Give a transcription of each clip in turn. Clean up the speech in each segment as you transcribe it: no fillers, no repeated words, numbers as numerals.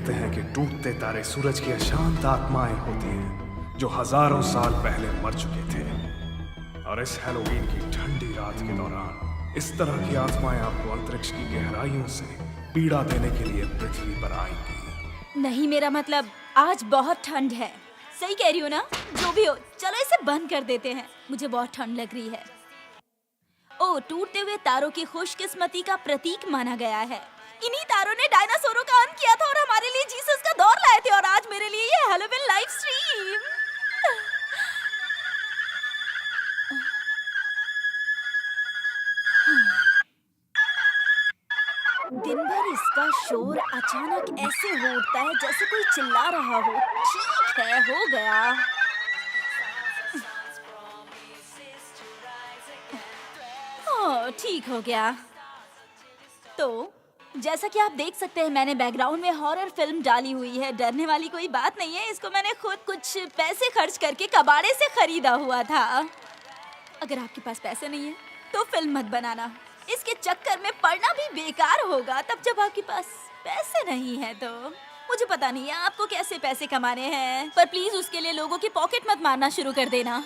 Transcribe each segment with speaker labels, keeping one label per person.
Speaker 1: कहते हैं कि टूटते तारे सूरज की अशांत आत्माएं होती हैं जो हजारों साल पहले मर चुके थे। और इस हैलोवीन की ठंडी रात के दौरान इस तरह की आत्माएं आपको अंतरिक्ष की गहराइयों से पीड़ा देने के लिए पृथ्वी पर आएंगी।
Speaker 2: नहीं, मेरा मतलब आज बहुत ठंड है। सही कह रही हो ना? जो भी हो, चलो इसे बंद कर देते हैं। मुझे बहुत ठंड लग रही है। ओ, टूटते हुए तारों की खुशकिस्मती का प्रतीक माना गया है। इन्हीं तारों ने डायनासोरों का अंत किया था और हमारे लिए जीसस का दौर लाए थे, और आज मेरे लिए ये हैलोवीन लाइव स्ट्रीम। दिन भर इसका शोर अचानक ऐसे हो उठता है जैसे कोई चिल्ला रहा हो। ठीक है, हो गया। ओह, ठीक हो गया। तो जैसा कि आप देख सकते हैं, मैंने बैकग्राउंड में हॉरर फिल्म डाली हुई है। डरने वाली कोई बात नहीं है। इसको मैंने खुद कुछ पैसे खर्च करके कबाड़े से खरीदा हुआ था। अगर आपके पास पैसे नहीं है तो फिल्म मत बनाना। इसके चक्कर में पड़ना भी बेकार होगा तब जब आपके पास पैसे नहीं है। तो मुझे पता नहीं है आपको कैसे पैसे कमाने हैं, पर प्लीज उसके लिए लोगों की पॉकेट मत मारना शुरू कर देना।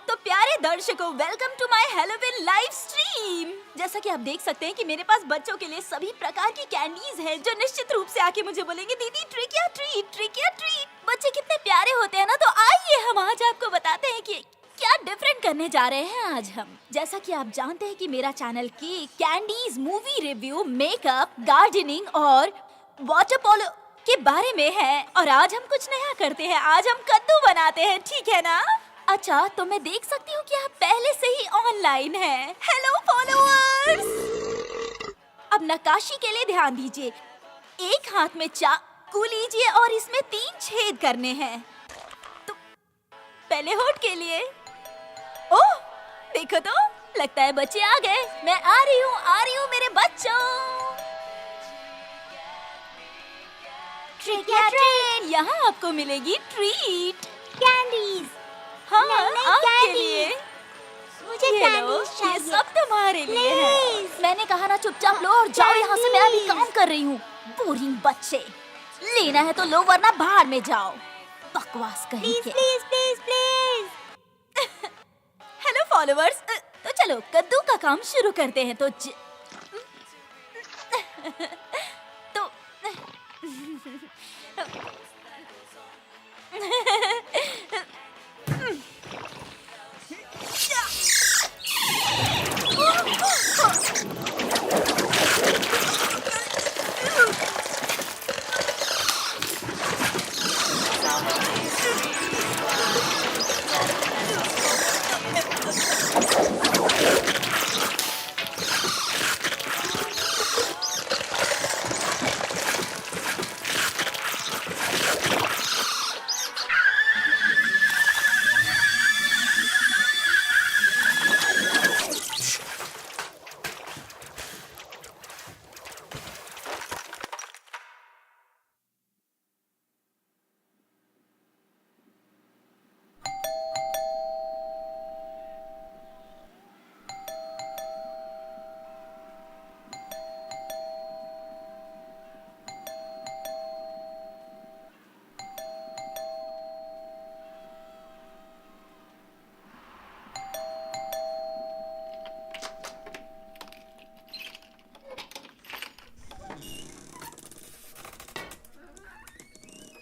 Speaker 2: तो प्यारे दर्शकों, welcome to my Halloween live stream. जैसा कि आप देख सकते हैं कि मेरे पास बच्चों के लिए सभी प्रकार की कैंडीज हैं जो निश्चित रूप से आके मुझे बोलेंगे, दीदी ट्रिक या ट्रीट, ट्रिक या ट्रीट। बच्चे कितने प्यारे होते हैं ना। तो आइए हम आज आपको बताते हैं कि क्या डिफरेंट करने जा रहे हैं आज हम। जैसा कि आप जानते हैं कि मेरा channel cake, candies, movie review, makeup, gardening और वाटर पोलो के बारे में है, और आज हम कुछ नया करते हैं। आज हम कद्दू बनाते हैं, ठीक है ना? अच्छा, तो मैं देख सकती हूँ कि आप पहले से ही ऑनलाइन हैं। Hello followers! अब नक्काशी के लिए ध्यान दीजिए। एक हाथ में चाकू लीजिए और इसमें 3 छेद करने हैं। तो पहले होठ के लिए। ओह, देखो तो, लगता है बच्चे आ गए। मैं आ रही हूँ मेरे बच्चों। ट्रिक या ट्रीट, यहाँ आपको मिलेगी ट्रीट, कैंडीज। हाँ, आपके लिए।
Speaker 3: मुझे
Speaker 2: ये लो, ये सब तुम्हारे लिए है। मैंने कहा ना, चुपचाप लो और जाओ यहाँ से। मैं अभी काम कर रही हूँ। बोरिंग बच्चे, लेना है तो लो वरना बाहर में जाओ। बकवास कहीं के।
Speaker 3: Please please please.
Speaker 2: Hello followers, तो चलो कद्दू का काम शुरू करते हैं। तो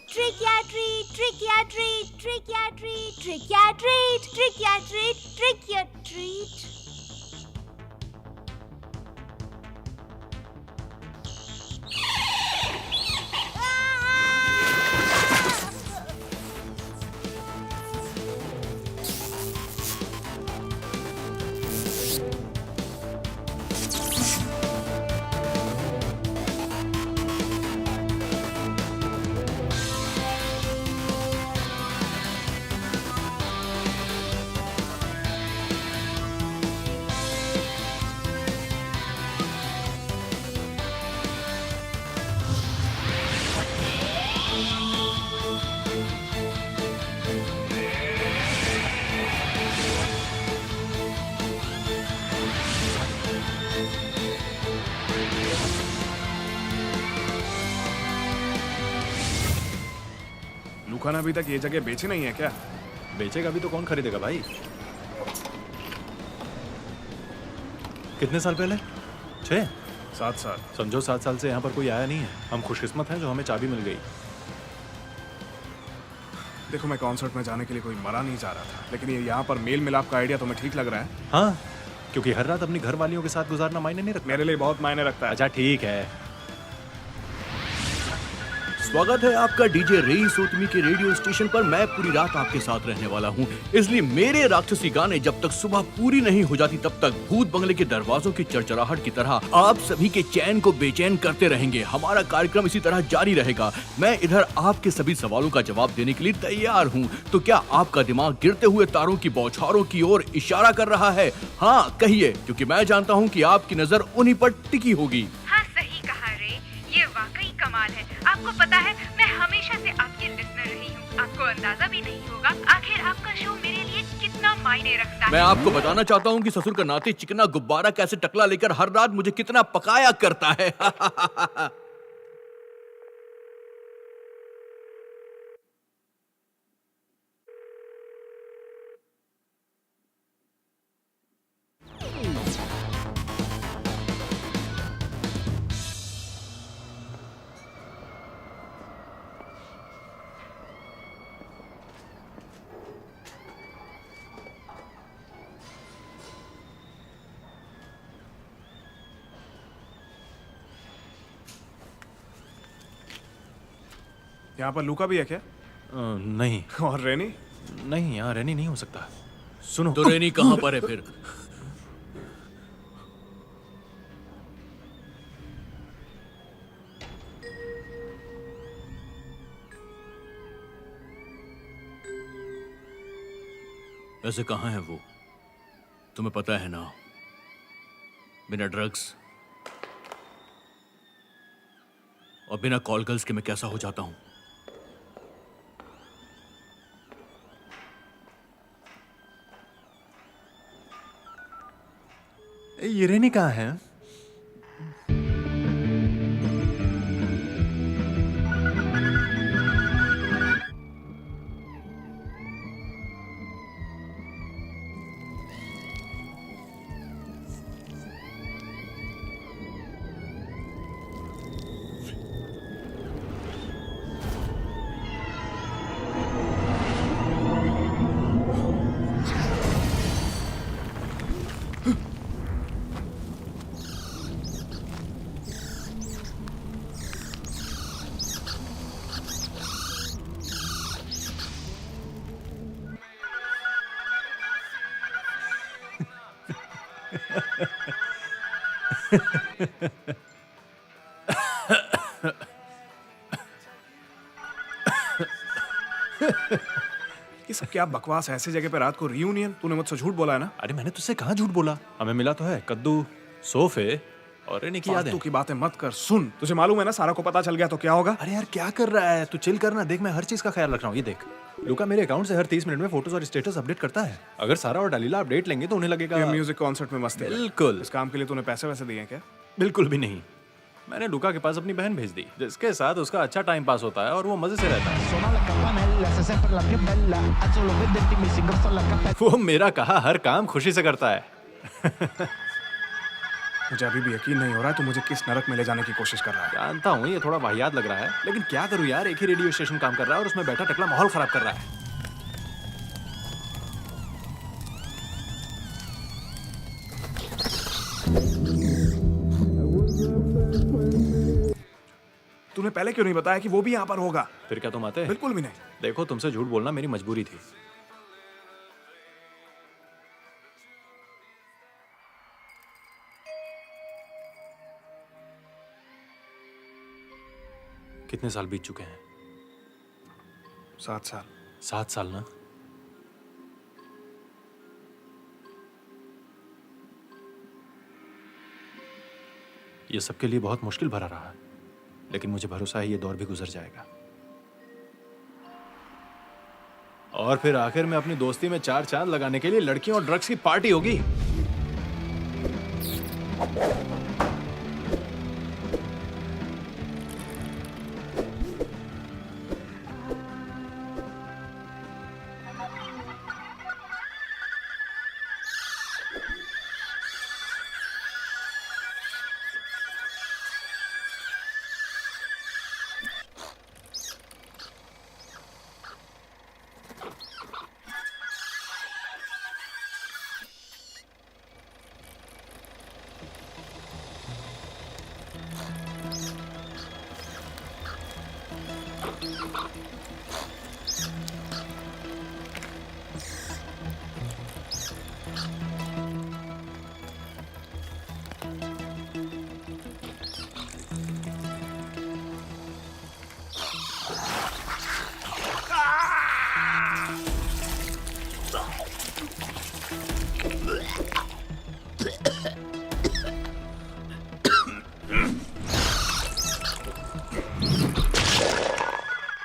Speaker 3: ट्रिक या ट्रीट, ट्रिक या ट्रीट, ट्रिक या ट्रीट, ट्रिक या ट्रीट, ट्रिक या ट्रीट, ट्रिक या ट्रीट।
Speaker 1: लूका ने अभी तक ये जगह बेची नहीं है क्या?
Speaker 4: बेचेगा भी तो कौन खरीदेगा भाई? कितने साल पहले? 6?
Speaker 1: 7 साल।
Speaker 4: समझो 7 साल से यहाँ पर कोई आया नहीं है। हम खुशकिस्मत हैं जो हमें चाबी मिल गई।
Speaker 1: देखो, मैं कॉन्सर्ट में जाने के लिए कोई मरा नहीं जा रहा था, लेकिन ये यहाँ पर मेल मिलाप का आइडिया तुम्हें ठीक लग रहा है?
Speaker 4: हाँ, क्योंकि हर रात अपनी घर वालियों के साथ गुजारना मायने नहीं रखता।
Speaker 1: मेरे लिए बहुत मायने रखता है।
Speaker 4: अच्छा ठीक है।
Speaker 5: स्वागत है आपका डीजे रईस ओतमी के रेडियो स्टेशन पर। मैं पूरी रात आपके साथ रहने वाला हूँ, इसलिए मेरे राक्षसी गाने जब तक सुबह पूरी नहीं हो जाती तब तक भूत बंगले के दरवाजों की चरचराहट की तरह आप सभी के चैन को बेचैन करते रहेंगे। हमारा कार्यक्रम इसी तरह जारी रहेगा। मैं इधर आपके सभी सवालों का जवाब देने के लिए तैयार हूँ। तो क्या आपका दिमाग गिरते हुए तारों की बौछारों की ओर इशारा कर रहा है? हाँ कहिए, क्योंकि मैं जानता हूँ कि आपकी नजर उन्हीं पर टिकी होगी।
Speaker 6: हाँ सही कहा रे, ये वाकई कमाल है। आपको पता है मैं हमेशा से आपकी लिसनर रही हूँ। आपको अंदाजा भी नहीं होगा आखिर आपका शो मेरे लिए कितना मायने रखता है।
Speaker 5: मैं आपको बताना चाहता हूँ कि ससुर का नाते चिकना गुब्बारा कैसे टकला लेकर हर रात मुझे कितना पकाया करता है।
Speaker 1: यहाँ पर लूका भी है क्या?
Speaker 4: नहीं
Speaker 1: और रेनी?
Speaker 4: नहीं, यहाँ रहनी नहीं हो सकता। सुनो
Speaker 5: तो रेनी कहाँ पर है फिर? ऐसे कहाँ है वो? तुम्हें पता है ना, बिना ड्रग्स और बिना कॉल गर्ल्स के मैं कैसा हो जाता हूं।
Speaker 4: ये रहनी कहाँ है?
Speaker 1: ये सब क्या बकवास है? ऐसी जगह पे रात को रियूनियन? तूने मुझसे झूठ बोला है ना?
Speaker 4: अरे मैंने तुझसे कहाँ झूठ बोला? हमें मिला तो है कद्दू, सोफे और रहने की यादें।
Speaker 1: फालतू की बातें मत कर। सुन, तुझे मालूम है ना, सारा को पता चल गया तो क्या होगा?
Speaker 4: अरे यार क्या कर रहा है तू? चिल करना। देख, मैं हर चीज का ख्याल रख रहा हूँ। ये देख, लूका मेरे अकाउंट से हर 30 मिनट में फोटोज और स्टेटस अपडेट करता है। अगर सारा और डलीला अपडेट लेंगे तो उन्हें लगेगा
Speaker 1: ये म्यूजिक कॉन्सर्ट में मस्ती है।
Speaker 4: बिल्कुल।
Speaker 1: इस काम के लिए तूने पैसे वैसे दिए हैं क्या?
Speaker 4: बिल्कुल भी नहीं। मैंने लूका के पास अपनी बहन भेज दी, जिसके साथ उसका अच्छा टाइम पास होता है और वो मजे से रहता है।
Speaker 7: Suona la campanella, sei sempre la più bella. Alzo lo vedenti, mi si ingrossa la cappella.
Speaker 4: वो मेरा कहा हर काम खुशी से करता है।
Speaker 1: मुझे अभी भी यकीन नहीं हो रहा है तू मुझे किस नरक में ले जाने की कोशिश कर रहा है।
Speaker 4: जानता हूँ ये थोड़ा वाहियात लग रहा है, लेकिन क्या करूँ यार, एक ही रेडियो स्टेशन काम कर रहा है और उसमें बैठा टकला माहौल खराब कर रहा है।
Speaker 1: तूने पहले क्यों नहीं बताया कि वो भी यहाँ पर होगा?
Speaker 4: फिर क्या तुम आते?
Speaker 1: बिल्कुल भी नहीं।
Speaker 4: देखो, तुमसे झूठ बोलना मेरी मजबूरी थी। कितने साल बीत चुके हैं?
Speaker 1: 7 साल।
Speaker 4: 7 साल ना? ये सबके लिए बहुत मुश्किल भरा रहा है, लेकिन मुझे भरोसा है ये दौर भी गुजर जाएगा। और फिर आखिर में अपनी दोस्ती में 4 चांद लगाने के लिए लड़कियों और ड्रग्स की पार्टी होगी।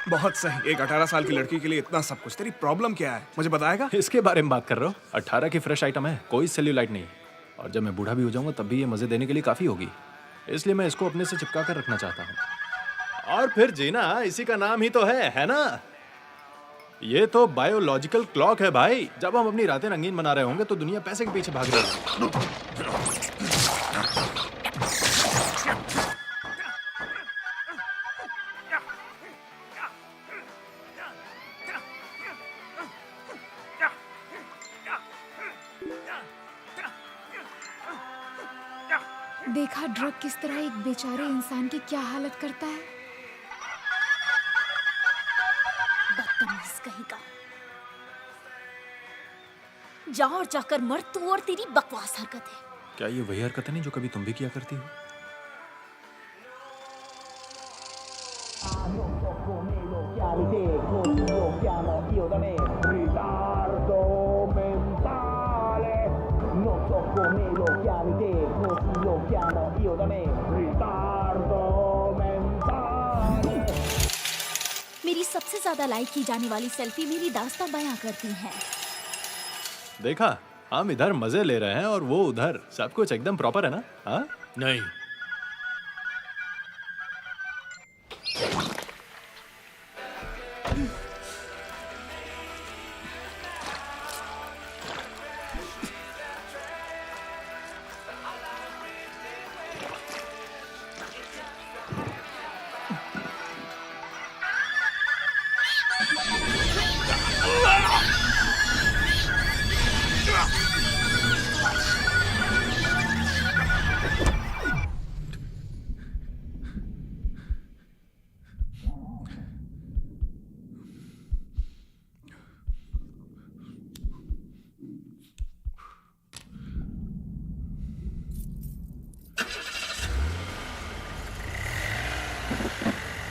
Speaker 1: बहुत सही। एक 18 साल की लड़की के लिए इतना सब कुछ। तेरी प्रॉब्लम क्या है, मुझे बताएगा?
Speaker 4: इसके बारे में बात कर रहे हो? 18 की फ्रेश आइटम है, कोई सेल्यूलाइट नहीं। और जब मैं बूढ़ा भी हो जाऊंगा तब भी ये मजे देने के लिए काफी होगी, इसलिए मैं इसको अपने से चिपका कर रखना चाहता हूँ। और फिर जीना इसी का नाम ही तो है ना? ये तो बायोलॉजिकल क्लॉक है भाई। जब हम अपनी रातें रंगीन बना रहे होंगे तो दुनिया पैसे के पीछे भाग रही है।
Speaker 3: देखा ड्रग किस तरह एक बेचारे इंसान की क्या हालत करता है।
Speaker 2: बदतमीज कहीं का। जा और जाकर मर तू और तेरी बकवास हरकतें।
Speaker 4: क्या ये वही हरकत नहीं जो कभी तुम भी किया करती हो?
Speaker 2: मेरी सबसे ज्यादा लाइक की जाने वाली सेल्फी मेरी दास्तां बयां करती हैं।
Speaker 4: देखा, हम इधर मजे ले रहे हैं और वो उधर। सब कुछ एकदम प्रॉपर है ना? हाँ?
Speaker 5: नहीं,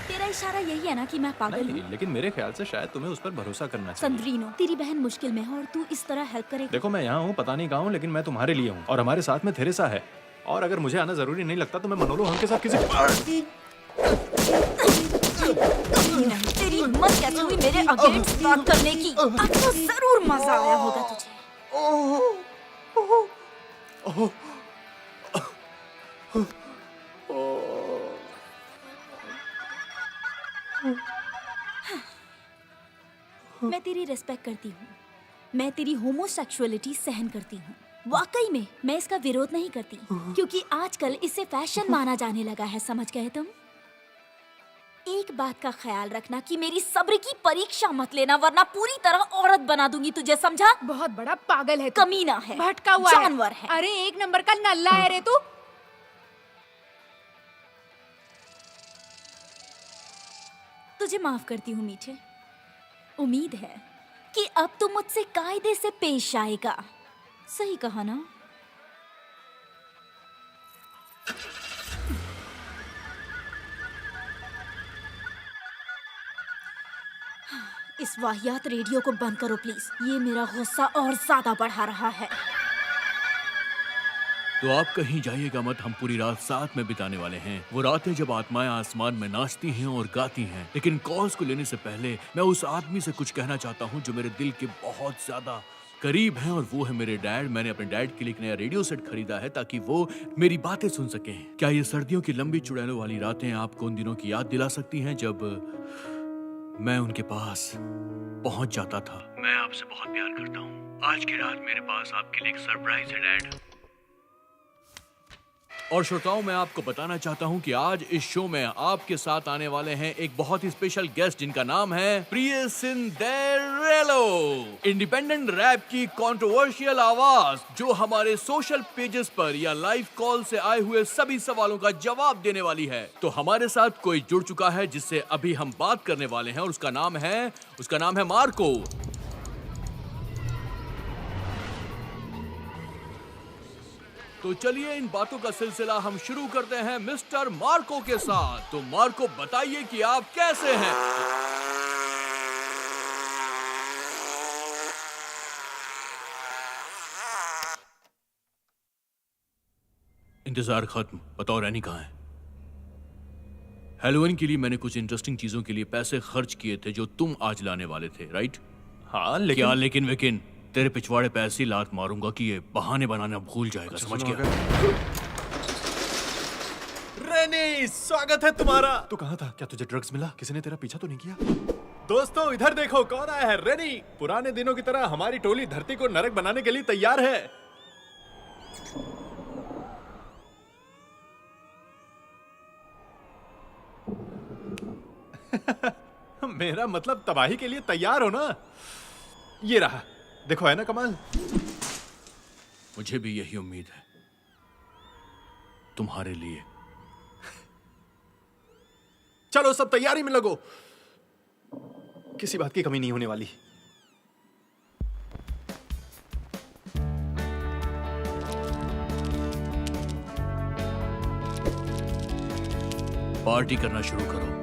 Speaker 2: तेरा इशारा यही है ना कि मैं पागल
Speaker 4: नहीं,
Speaker 2: हूँ?
Speaker 4: लेकिन मेरे ख्याल से शायद तुम्हें उस पर भरोसा करना चाहिए।
Speaker 2: संद्रीनो, तेरी बहन मुश्किल में है और तू इस तरह हेल्प करेगा?
Speaker 4: देखो, मैं यहाँ हूँ, पता नहीं कहाँ हूँ, लेकिन मैं तुम्हारे लिए हूँ और हमारे साथ में थेरेसा है। और अगर मुझे आना जरूरी नहीं लगता तो मैं मनोलो हम के साथ किसी
Speaker 2: नहीं, तेरी हिम्मत कैसे हुई मेरे अगेंस्ट बात करने की? अब तो जरूर मजा आया होगा तुझे। मैं तेरी रिस्पेक्ट करती हूँ। मैं तेरी होमोसेक्सुअलिटी सहन करती हूँ। वाकई में मैं इसका विरोध नहीं करती, क्योंकि आजकल इसे फैशन माना जाने लगा है, समझ गए तुम? एक बात का ख्याल रखना कि मेरी सब्र की परीक्षा मत लेना, वरना पूरी तरह औरत बना दूंगी तुझे, समझा?
Speaker 3: बहुत बड़ा पागल है तू।
Speaker 2: कमीना है,
Speaker 3: भटका हुआ है।
Speaker 2: जानवर है।
Speaker 3: अरे एक नंबर का नल्ला है रे तू।
Speaker 2: तुझे माफ करती हूँ मीठे। उम्मीद है कि अब तू मुझसे कायदे से पेश आएगा। सही कहा ना? इस वाहियात रेडियो को बंद करो प्लीज। ये मेरा गुस्सा और ज्यादा बढ़ा रहा है।
Speaker 5: तो आप कहीं जाइएगा मत, हम पूरी रात साथ में बिताने वाले हैं। वो रातें जब आत्माएं आसमान में नाचती हैं और गाती हैं। लेकिन कॉल्स को लेने से पहले मैं उस आदमी से कुछ कहना चाहता हूँ जो मेरे दिल के बहुत ज्यादा करीब हैं, और वो है मेरे डैड। मैंने अपने डैड के लिए एक नया रेडियो सेट खरीदा है ताकि वो मेरी बातें सुन सकें। क्या ये सर्दियों की लंबी चुड़ैलों वाली रातें आपको उन दिनों की याद दिला सकती हैं जब मैं उनके पास पहुंच जाता था? मैं आपसे बहुत प्यार करता हूँ। आज की रात मेरे पास आपके लिए एक सरप्राइज है डैड। और श्रोताओं, मैं आपको बताना चाहता हूं कि आज इस शो में आपके साथ आने वाले हैं एक बहुत ही स्पेशल गेस्ट जिनका नाम है प्रिय सिंदेरेलो। इंडिपेंडेंट रैप की कंट्रोवर्शियल आवाज जो हमारे सोशल पेजेस पर या लाइव कॉल से आए हुए सभी सवालों का जवाब देने वाली है। तो हमारे साथ कोई जुड़ चुका है जिससे अभी हम बात करने वाले हैं, और उसका नाम है मार्को। तो चलिए इन बातों का सिलसिला हम शुरू करते हैं मिस्टर मार्को के साथ। तो मार्को, बताइए कि आप कैसे हैं? इंतजार खत्म। बताओ रैनी कहाँ है? हैलोवीन के लिए मैंने कुछ इंटरेस्टिंग चीजों के लिए पैसे खर्च किए थे जो तुम आज लाने वाले थे, राइट?
Speaker 4: हाँ
Speaker 5: क्या
Speaker 4: लेकिन
Speaker 5: लेकिन तेरे पिछवाड़े पे ऐसी लात मारूंगा कि ये बहाने बनाना भूल जाएगा, समझ गया?
Speaker 4: रेनी, स्वागत है तुम्हारा। तू कहाँ था? क्या तुझे ड्रग्स मिला? किसी ने तेरा पीछा तो नहीं किया? दोस्तों इधर देखो कौन आया है। रेनी पुराने दिनों की तरह हमारी टोली धरती को नरक बनाने के लिए तैयार है। मेरा मतलब तबाही के लिए तैयार हो ना? ये रहा, देखो है ना कमाल।
Speaker 5: मुझे भी यही उम्मीद है तुम्हारे लिए।
Speaker 4: चलो सब तैयारी में लगो, किसी बात की कमी नहीं होने वाली।
Speaker 5: पार्टी करना शुरू करो।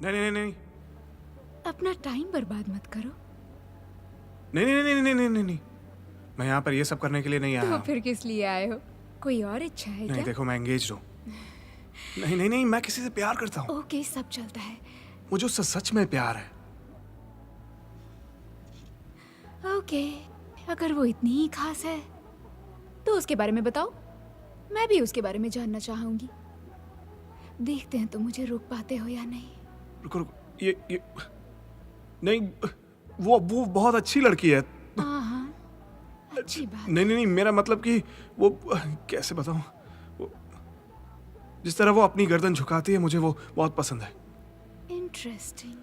Speaker 1: नहीं नहीं नहीं
Speaker 3: अपना टाइम बर्बाद मत करो।
Speaker 1: नहीं नहीं नहीं नहीं नहीं नहीं नहीं, मैं यहाँ पर ये सब करने के लिए नहीं आया
Speaker 3: तो
Speaker 1: हूँ।
Speaker 3: फिर किस लिए आए हो? कोई और इच्छा है
Speaker 1: नहीं
Speaker 3: क्या?
Speaker 1: देखो, मैं एंगेज हूँ। नहीं नहीं नहीं, मैं किसी से प्यार करता हूँ।
Speaker 3: ओके, सब चलता है।
Speaker 1: मुझे उससे सच में प्यार है।
Speaker 3: ओके, अगर वो इतनी ही खास है तो उसके बारे में बताओ। मैं भी उसके बारे में जानना चाहूंगी। देखते हैं तुम मुझे रोक पाते हो या नहीं।
Speaker 1: रुको रुको, ये नहीं, वो बहुत अच्छी लड़की है।
Speaker 3: हाँ, अच्छी बात।
Speaker 1: नहीं नहीं नहीं, मेरा मतलब कि वो कैसे बताऊं, वो जिस तरह वो अपनी गर्दन झुकाती है, मुझे वो बहुत पसंद है।
Speaker 3: इंटरेस्टिंग।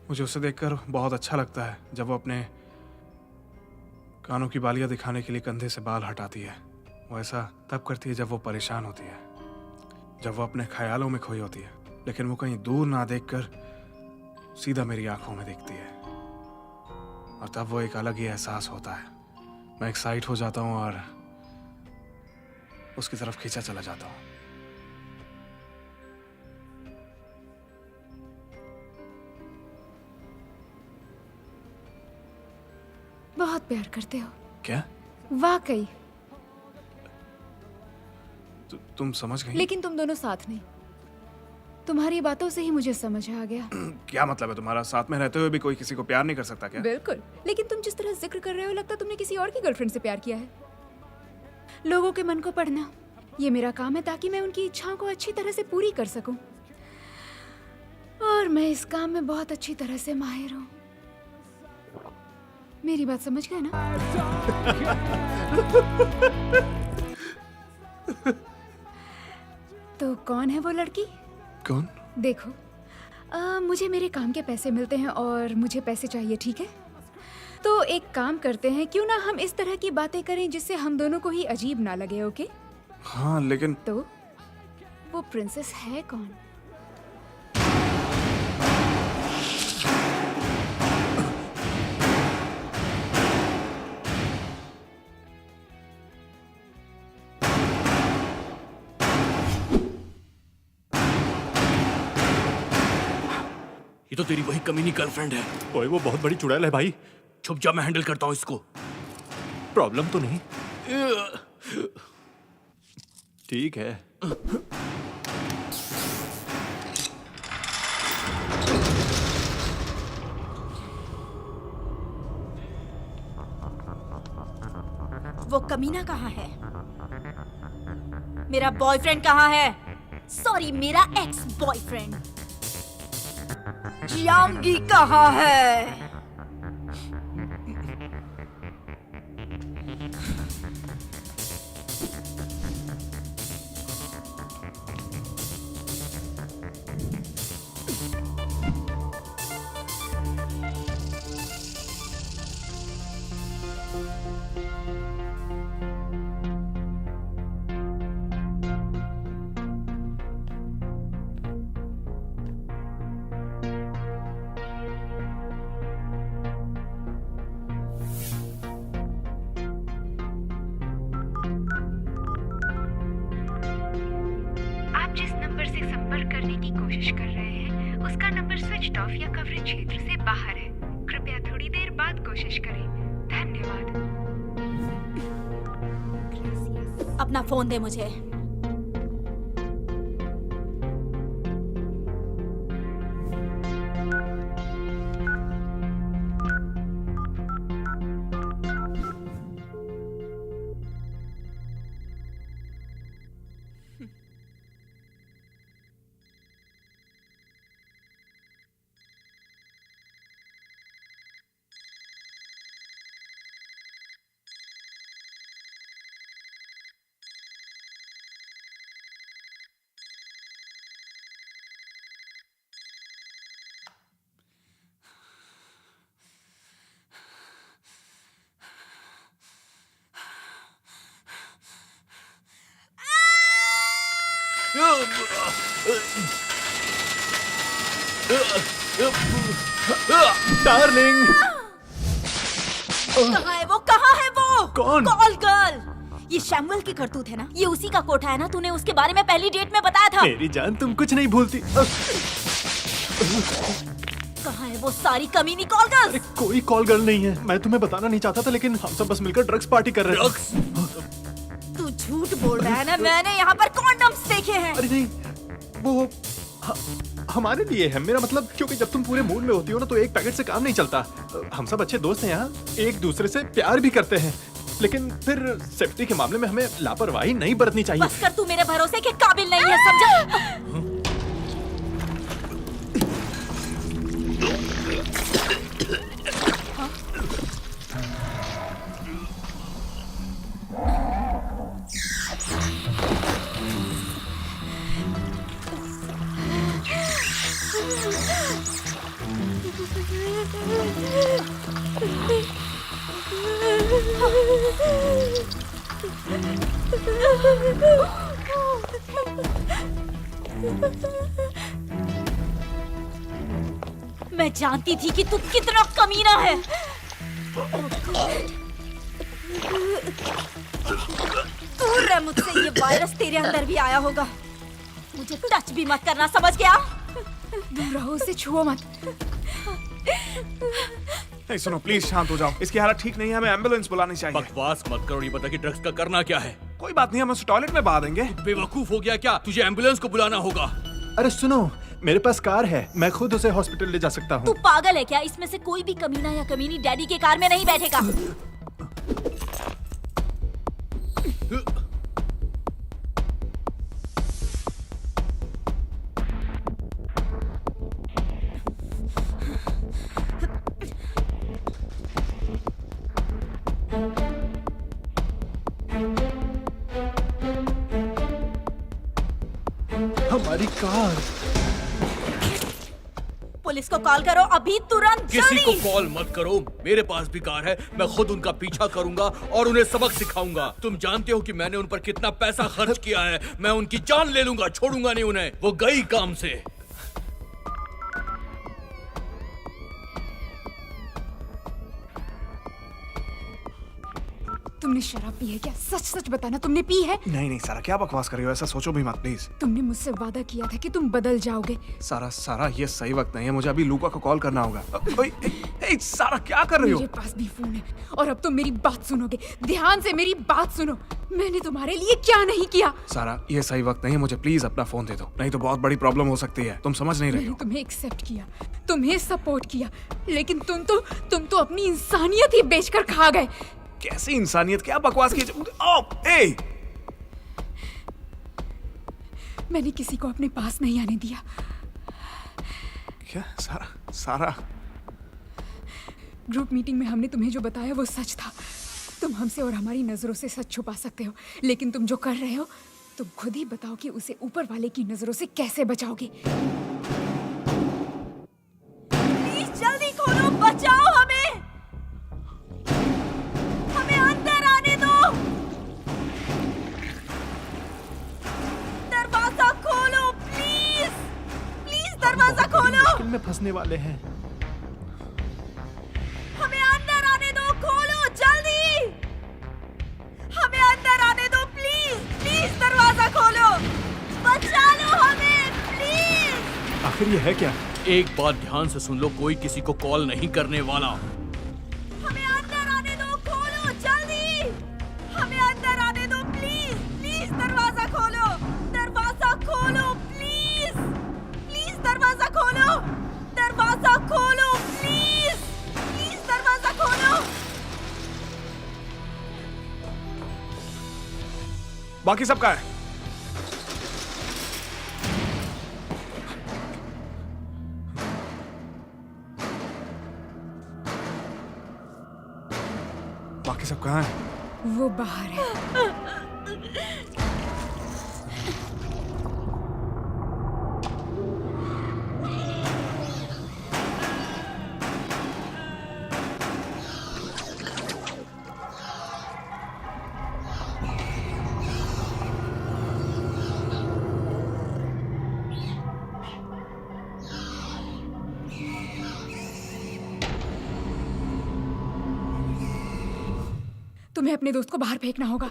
Speaker 1: मुझे उसे देखकर बहुत अच्छा लगता है जब वो अपने कानों की बालियां दिखाने के लिए कंधे से बाल हटाती है। वो ऐसा तब करती है जब वो परेशान होती है, जब वो अपने ख्यालों में खोई होती है, लेकिन वो कहीं दूर ना देखकर सीधा मेरी आंखों में देखती है, और तब वो एक अलग ही एहसास होता है। मैं एक्साइट हो जाता हूँ और उसकी तरफ खींचा चला जाता हूँ।
Speaker 3: बहुत प्यार करते हो।
Speaker 1: क्या?
Speaker 3: वाकई।
Speaker 1: तुम समझ गई?
Speaker 3: लेकिन तुम दोनों साथ नहीं। तुम्हारी बातों से ही मुझे समझ आ गया।
Speaker 1: क्या मतलब है तुम्हारा? साथ में रहते हुए भी कोई किसी को प्यार नहीं कर सकता क्या?
Speaker 3: बिल्कुल, लेकिन तुम जिस तरह जिक्र कर रहे हो, लगता तुमने किसी और की गर्लफ्रेंड से प्यार किया है। लोगों के मन को पढ़ना ये मेरा काम है, ताकि मैं उनकी इच्छाओं को अच्छी तरह से पूरी कर सकूं। और मैं इस काम में बहुत अच्छी तरह से माहिर हूँ। मेरी बात समझ गए ना? तो कौन है वो लड़की?
Speaker 1: कौन?
Speaker 3: देखो, मुझे मेरे काम के पैसे मिलते हैं और मुझे पैसे चाहिए, ठीक है? तो एक काम करते हैं, क्यों ना हम इस तरह की बातें करें जिससे हम दोनों को ही अजीब ना लगे, ओके?
Speaker 1: हाँ लेकिन
Speaker 3: तो वो प्रिंसेस है कौन?
Speaker 5: ये तो तेरी वही कमीनी गर्लफ्रेंड है।
Speaker 4: ओए वो बहुत बड़ी चुड़ैल है भाई।
Speaker 5: छुप जा, मैं हैंडल करता हूँ इसको।
Speaker 4: प्रॉब्लम तो नहीं? ठीक है।
Speaker 2: वो कमीना कहाँ है? मेरा बॉयफ्रेंड कहाँ है? सॉरी, मेरा एक्स बॉयफ्रेंड जियांगी कहाँ है?
Speaker 6: जिस नंबर से संपर्क करने की कोशिश कर रहे हैं उसका नंबर स्विच ऑफ या कवरेज क्षेत्र से बाहर है। कृपया थोड़ी देर बाद कोशिश करें। धन्यवाद।
Speaker 2: अपना फोन दे मुझे।
Speaker 4: डार्लिंग,
Speaker 2: कहाँ है वो? कहाँ है वो?
Speaker 4: कौन?
Speaker 2: Call girl. ये शैमुअल की करतूत है ना? ये उसी का कोठा है ना? तूने उसके बारे में पहली डेट में बताया था।
Speaker 4: मेरी जान तुम कुछ नहीं भूलती।
Speaker 2: कहाँ है वो सारी कमीनी कॉल
Speaker 4: अरे
Speaker 2: गर्ल्स?
Speaker 4: कोई कॉल गर्ल नहीं है। मैं तुम्हें बताना नहीं चाहता था, लेकिन हम सब बस मिलकर ड्रग्स पार्टी कर रहे थे।
Speaker 2: तू झूठ बोल रहा है ना? मैंने यहाँ पर कॉन्डम्स देखे हैं।
Speaker 4: अरे नहीं, वो हमारे लिए है। मेरा मतलब, क्योंकि जब तुम पूरे मूड में होती हो ना तो एक पैकेट से काम नहीं चलता। हम सब अच्छे दोस्त हैं यहाँ, एक दूसरे से प्यार भी करते हैं, लेकिन फिर सेफ्टी के मामले में हमें लापरवाही नहीं बरतनी चाहिए।
Speaker 2: बस कर, तू मेरे भरोसे के काबिल नहीं है, समझा? मैं जानती थी कि तू कितना कमीना है। दूर रह मुझसे, ये वायरस तेरे अंदर भी आया होगा। मुझे टच भी मत करना, समझ गया?
Speaker 3: दूर रहो, उसे छुओ मत।
Speaker 1: नहीं सुनो, प्लीज शांत हो जाओ। इसकी हालत ठीक नहीं है, हमें एम्बुलेंस बुलानी चाहिए।
Speaker 5: बकवास मत करो, ये बता कि ड्रग्स का करना क्या है।
Speaker 1: कोई बात नहीं, हम उसे टॉयलेट में बहा देंगे।
Speaker 5: बेवकूफ हो गया क्या? तुझे एम्बुलेंस को बुलाना होगा।
Speaker 4: अरे सुनो, मेरे पास कार है, मैं खुद उसे हॉस्पिटल ले जा सकता
Speaker 2: तू
Speaker 4: हूँ।
Speaker 2: पागल है क्या? इसमें से कोई भी कमीना या कमीनी डैडी के कार में नहीं बैठेगा।
Speaker 4: हमारी कार।
Speaker 2: पुलिस को कॉल करो अभी, तुरंत,
Speaker 5: किसी को
Speaker 2: जल्दी।
Speaker 5: कॉल मत करो, मेरे पास भी कार है। मैं खुद उनका पीछा करूंगा और उन्हें सबक सिखाऊंगा। तुम जानते हो कि मैंने उन पर कितना पैसा खर्च किया है। मैं उनकी जान ले लूंगा, छोड़ूंगा नहीं उन्हें। वो गई काम से।
Speaker 3: तुमने शराब पी है क्या? सच सच बताना, तुमने पी है?
Speaker 1: नहीं नहीं सारा, क्या बकवास कर रही हो? ऐसा सोचो भी मत प्लीज।
Speaker 3: तुमने मुझसे वादा किया था कि तुम बदल जाओगे।
Speaker 1: सारा ये सही वक्त नहीं है, मुझे अभी लूका को कॉल करना होगा। ओए, ए, सारा क्या कर रही हो?
Speaker 3: मेरे पास भी फोन है और अब तुम मेरी बात सुनोगे। ध्यान से मेरी बात सुनो। मैंने तुम्हारे लिए क्या नहीं किया।
Speaker 1: सारा ये सही वक्त नहीं है, मुझे प्लीज अपना फोन दे दो, नहीं तो बहुत बड़ी प्रॉब्लम हो सकती है। तुम समझ नहीं रही
Speaker 3: मैंने
Speaker 1: हो।
Speaker 3: तुम्हें एक्सेप्ट किया, तुम्हें सपोर्ट किया, लेकिन तुम तो अपनी इंसानियत ही बेचकर खा गए।
Speaker 1: कैसी इंसानियत? क्या बकवास की? ए!
Speaker 3: मैंने किसी को अपने पास नहीं आने दिया।
Speaker 1: क्या सारा
Speaker 3: ग्रुप मीटिंग में हमने तुम्हें जो बताया वो सच था। तुम हमसे और हमारी नजरों से सच छुपा सकते हो, लेकिन तुम जो कर रहे हो, तुम खुद ही बताओ कि उसे ऊपर वाले की नजरों से कैसे बचाओगे।
Speaker 2: प्लीज जल्दी खोलो, बचाओ हमें। हमें अंदर आने दो। दरवाजा खोलो प्लीज, प्लीज दरवाजा खोलो।
Speaker 4: मुश्किल में फंसने वाले हैं।
Speaker 2: हमें अंदर आने दो, खोलो जल्दी। हमें अंदर आने दो प्लीज, प्लीज दरवाजा खोलो। बचा लो हमें प्लीज।
Speaker 4: आखिर ये है क्या?
Speaker 5: एक बात ध्यान से सुन लो, कोई किसी को कॉल नहीं करने वाला।
Speaker 2: हमें अंदर आने दो, खोलो जल्दी। हमें अंदर आने दो प्लीज, प्लीज दरवाजा खोलो। दरवाजा खोलो प्लीज, प्लीज दरवाजा खोलो। दरवाजा खोलो प्लीज, प्लीज दरवाजा खोलो।
Speaker 1: बाकी सब कहाँ है? बाकी सब कहाँ है?
Speaker 3: वो बाहर है। तुम्हें अपने दोस्त को बाहर फेंकना होगा।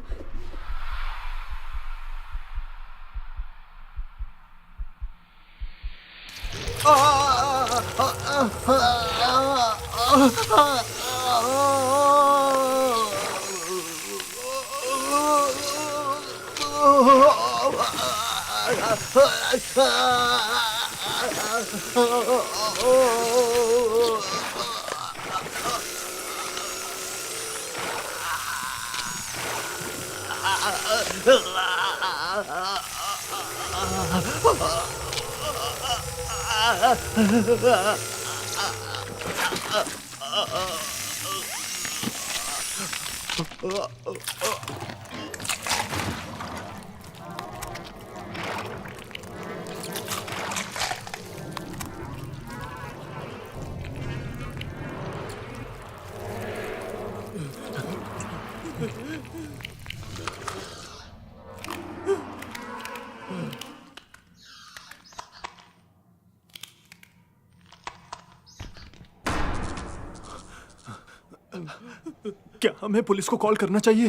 Speaker 4: क्या हमें पुलिस को कॉल करना चाहिए?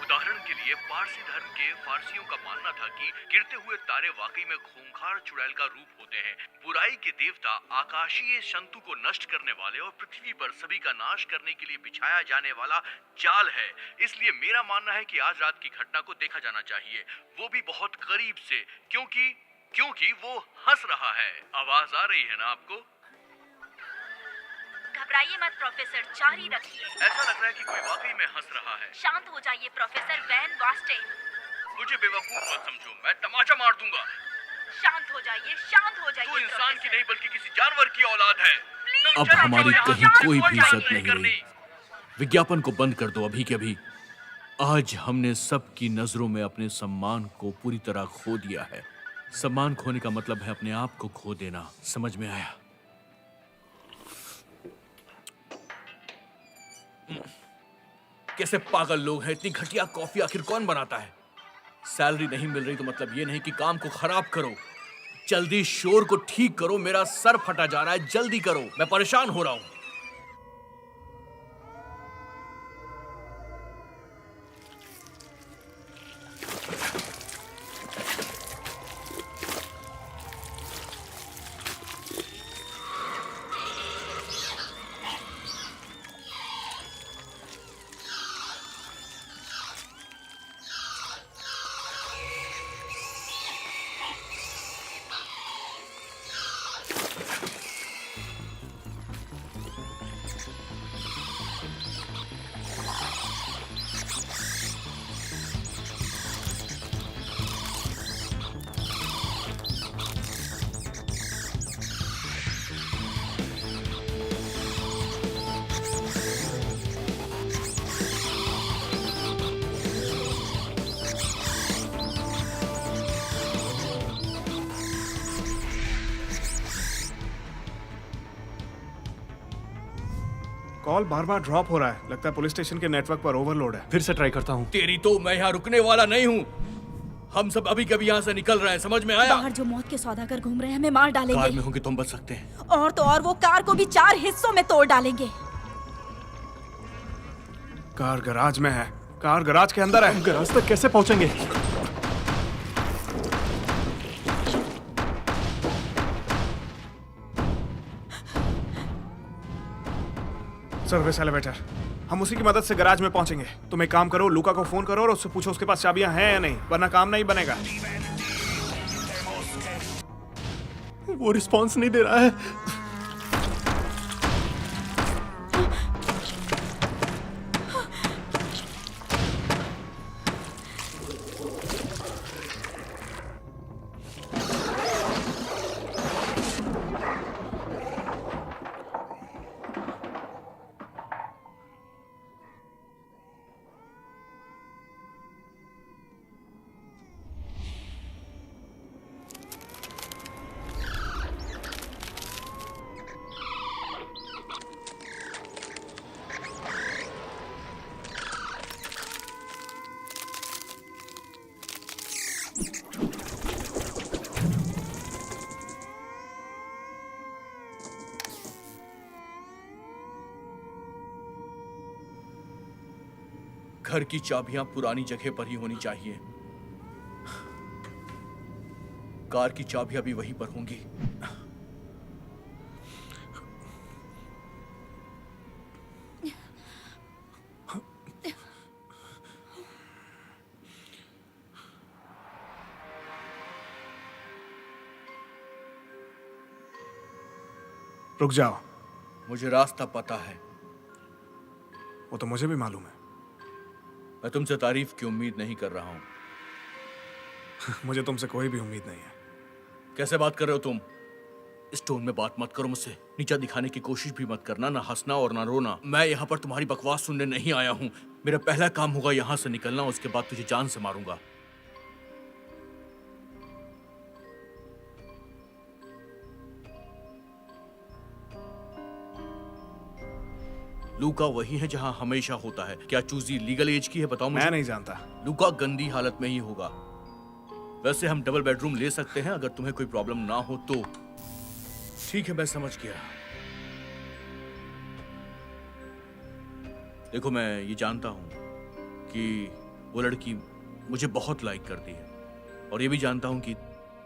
Speaker 5: उदाहरण के लिए पारसी धर्म के फारसियों का मानना था कि गिरते हुए तारे वाकई में खूंखार चुड़ैल का रूप होते हैं। बुराई के देवता आकाशीय शंतु को नष्ट करने वाले और पृथ्वी पर सभी का नाश करने के लिए बिछाया जाने वाला जाल है। इसलिए मेरा मानना है कि आज रात की घटना को देखा जाना चाहिए, वो भी बहुत करीब से, क्योंकि वो हंस रहा है। आवाज आ रही है ना आपको?
Speaker 2: घबराइए मत प्रोफेसर, जारी रखिए।
Speaker 5: ऐसा लग रहा है कि कोई वाकई में हंस रहा है।
Speaker 2: शांत हो जाइए प्रोफेसर वैन वास्टेन।
Speaker 5: मुझे बेवकूफ मत समझो, मैं तमाचा मार दूंगा।
Speaker 2: शांत हो जाइए, शांत हो जाइए।
Speaker 5: तू इंसान की नहीं बल्कि किसी जानवर की औलाद है। अब हमारी कहीं कोई भी इज्जत नहीं रही। विज्ञापन को बंद कर दो अभी के अभी। आज हमने सबकी नजरों में अपने सम्मान को पूरी तरह खो दिया है। सम्मान खोने का मतलब है अपने आप को खो देना। समझ में आया? कैसे पागल लोग हैं। इतनी घटिया कॉफी आखिर कौन बनाता है? सैलरी नहीं मिल रही तो मतलब ये नहीं कि काम को खराब करो। जल्दी शोर को ठीक करो, मेरा सर फटा जा रहा है। जल्दी करो, मैं परेशान हो रहा हूं।
Speaker 1: कॉल बार बार ड्रॉप हो रहा है। लगता है पुलिस स्टेशन के नेटवर्क पर ओवरलोड है।
Speaker 4: फिर से ट्राई करता हूँ।
Speaker 5: तेरी तो मैं यहाँ रुकने वाला नहीं हूँ। हम सब अभी कभी यहाँ से निकल रहे हैं, समझ में आया?
Speaker 2: बाहर जो मौत के सौदागर घूम रहे हैं हमें मार
Speaker 5: कार
Speaker 2: डालेंगे।
Speaker 5: में होंगे तो हम बच सकते हैं।
Speaker 2: और तो और वो कार को भी 4 हिस्सों में तोड़ डालेंगे।
Speaker 1: कार गराज में है। कार गराज के अंदर है।
Speaker 4: गराज तक कैसे पहुंचेंगे?
Speaker 1: Service elevator. हम उसी की मदद से गराज में पहुंचेंगे। तुम एक काम करो, लूका को फोन करो और उससे पूछो उसके पास चाबियां हैं या नहीं, वरना काम नहीं बनेगा।
Speaker 4: वो रिस्पॉन्स नहीं दे रहा है।
Speaker 5: घर की चाबियां पुरानी जगह पर ही होनी चाहिए। कार की चाबियां भी वहीं पर होंगी।
Speaker 1: रुक जाओ।
Speaker 5: मुझे रास्ता पता है।
Speaker 1: वो तो मुझे भी मालूम है।
Speaker 5: मैं तुमसे तारीफ की उम्मीद नहीं कर रहा हूं।
Speaker 1: मुझे तुमसे कोई भी उम्मीद नहीं है।
Speaker 5: कैसे बात कर रहे हो तुम? इस टोन में बात मत करो मुझसे। नीचा दिखाने की कोशिश भी मत करना, ना हंसना और ना रोना। मैं यहाँ पर तुम्हारी बकवास सुनने नहीं आया हूँ। मेरा पहला काम होगा यहाँ से निकलना, उसके बाद तुझे जान से मारूंगा। लूका वही है जहाँ हमेशा होता है। क्या चूजी लीगल एज की है? बताओ मुझे।
Speaker 1: मैं नहीं जानता।
Speaker 5: लूका गंदी हालत में ही होगा। वैसे हम डबल बेडरूम ले सकते हैं अगर तुम्हें कोई प्रॉब्लम ना हो तो। ठीक है, मैं समझ गया। देखो, मैं ये जानता हूं कि वो लड़की मुझे बहुत लाइक करती है और ये भी जानता हूं कि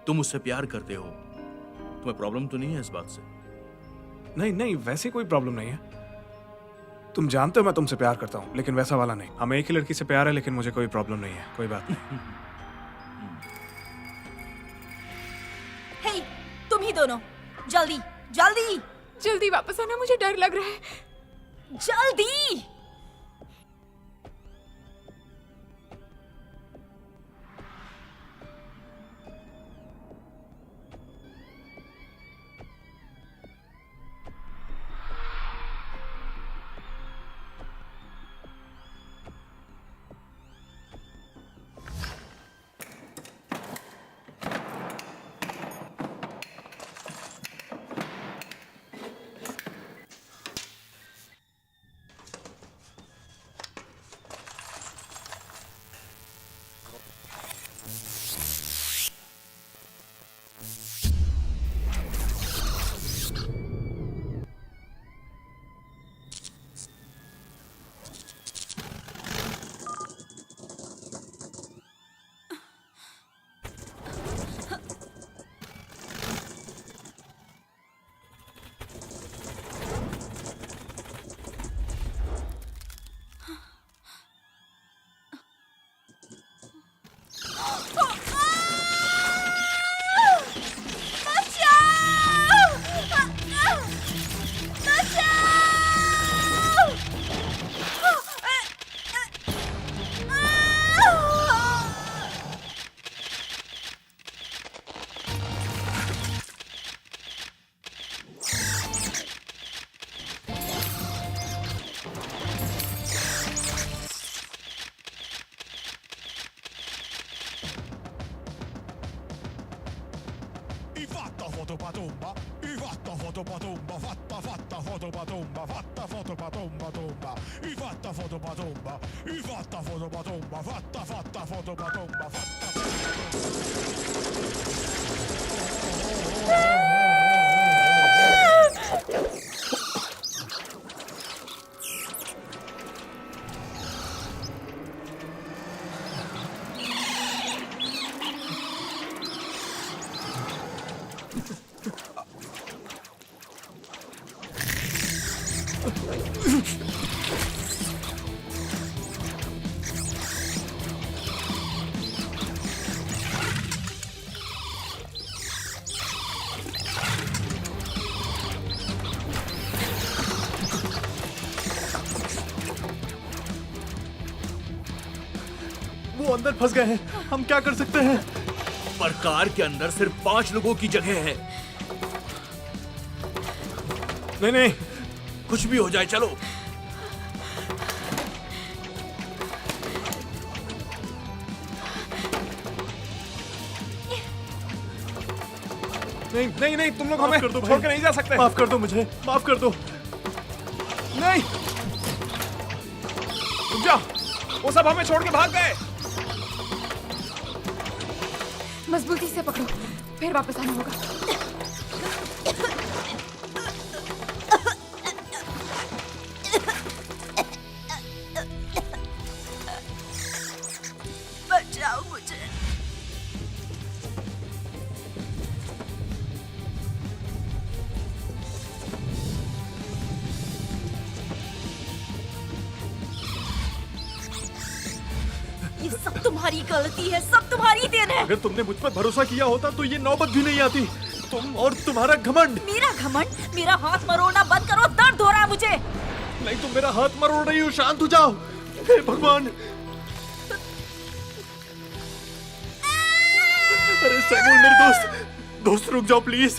Speaker 5: तुम उससे प्यार करते हो। तुम्हें प्रॉब्लम तो नहीं है इस बात से?
Speaker 1: नहीं नहीं, वैसे कोई प्रॉब्लम नहीं है। तुम जानते हो मैं तुमसे प्यार करता हूँ, लेकिन वैसा वाला नहीं। हमें एक ही लड़की से प्यार है, लेकिन मुझे कोई प्रॉब्लम नहीं है। कोई बात नहीं।
Speaker 2: हे, तुम ही दोनों जल्दी जल्दी
Speaker 3: जल्दी वापस आना, मुझे डर लग रहा है।
Speaker 2: जल्दी।
Speaker 8: fotopatumba, y fatta fotopatumba, fatta fotopatumba, fatta fotopatumba, y fatta fotopatumba, y fatta fotopatumba, fatta fotopatumba,
Speaker 4: वो अंदर फंस गए हैं, हम क्या कर सकते हैं?
Speaker 5: पर कार के अंदर सिर्फ 5 लोगों की जगह है।
Speaker 4: नहीं नहीं,
Speaker 5: कुछ भी हो जाए, चलो।
Speaker 1: नहीं नहीं नहीं, तुम लोग
Speaker 4: माफ
Speaker 1: हमें
Speaker 4: कर दो भाई।
Speaker 1: छोड़ के नहीं जा सकते।
Speaker 4: माफ कर दो मुझे, माफ कर दो।
Speaker 1: नहीं, रुक जा, वो सब हमें छोड़ के भाग गए।
Speaker 3: मजबूती से पकड़ो, फिर वापस आना होगा।
Speaker 2: बचाओ मुझे। ये सब तुम्हारी गलती है, सब तुम्हारी देन है।
Speaker 4: अगर तुमने मुझ पर भरोसा किया होता तो ये नौबत भी नहीं आती। तुम और तुम्हारा घमंड।
Speaker 2: मेरा घमंड? मेरा हाथ मरोड़ना बंद करो, दर्द हो रहा है मुझे।
Speaker 4: नहीं, तुम मेरा हाथ मरोड़ रही हो, शांत हो जाओ। हे भगवान। अरे सैमुअल, मेरे दोस्त रुक जाओ प्लीज।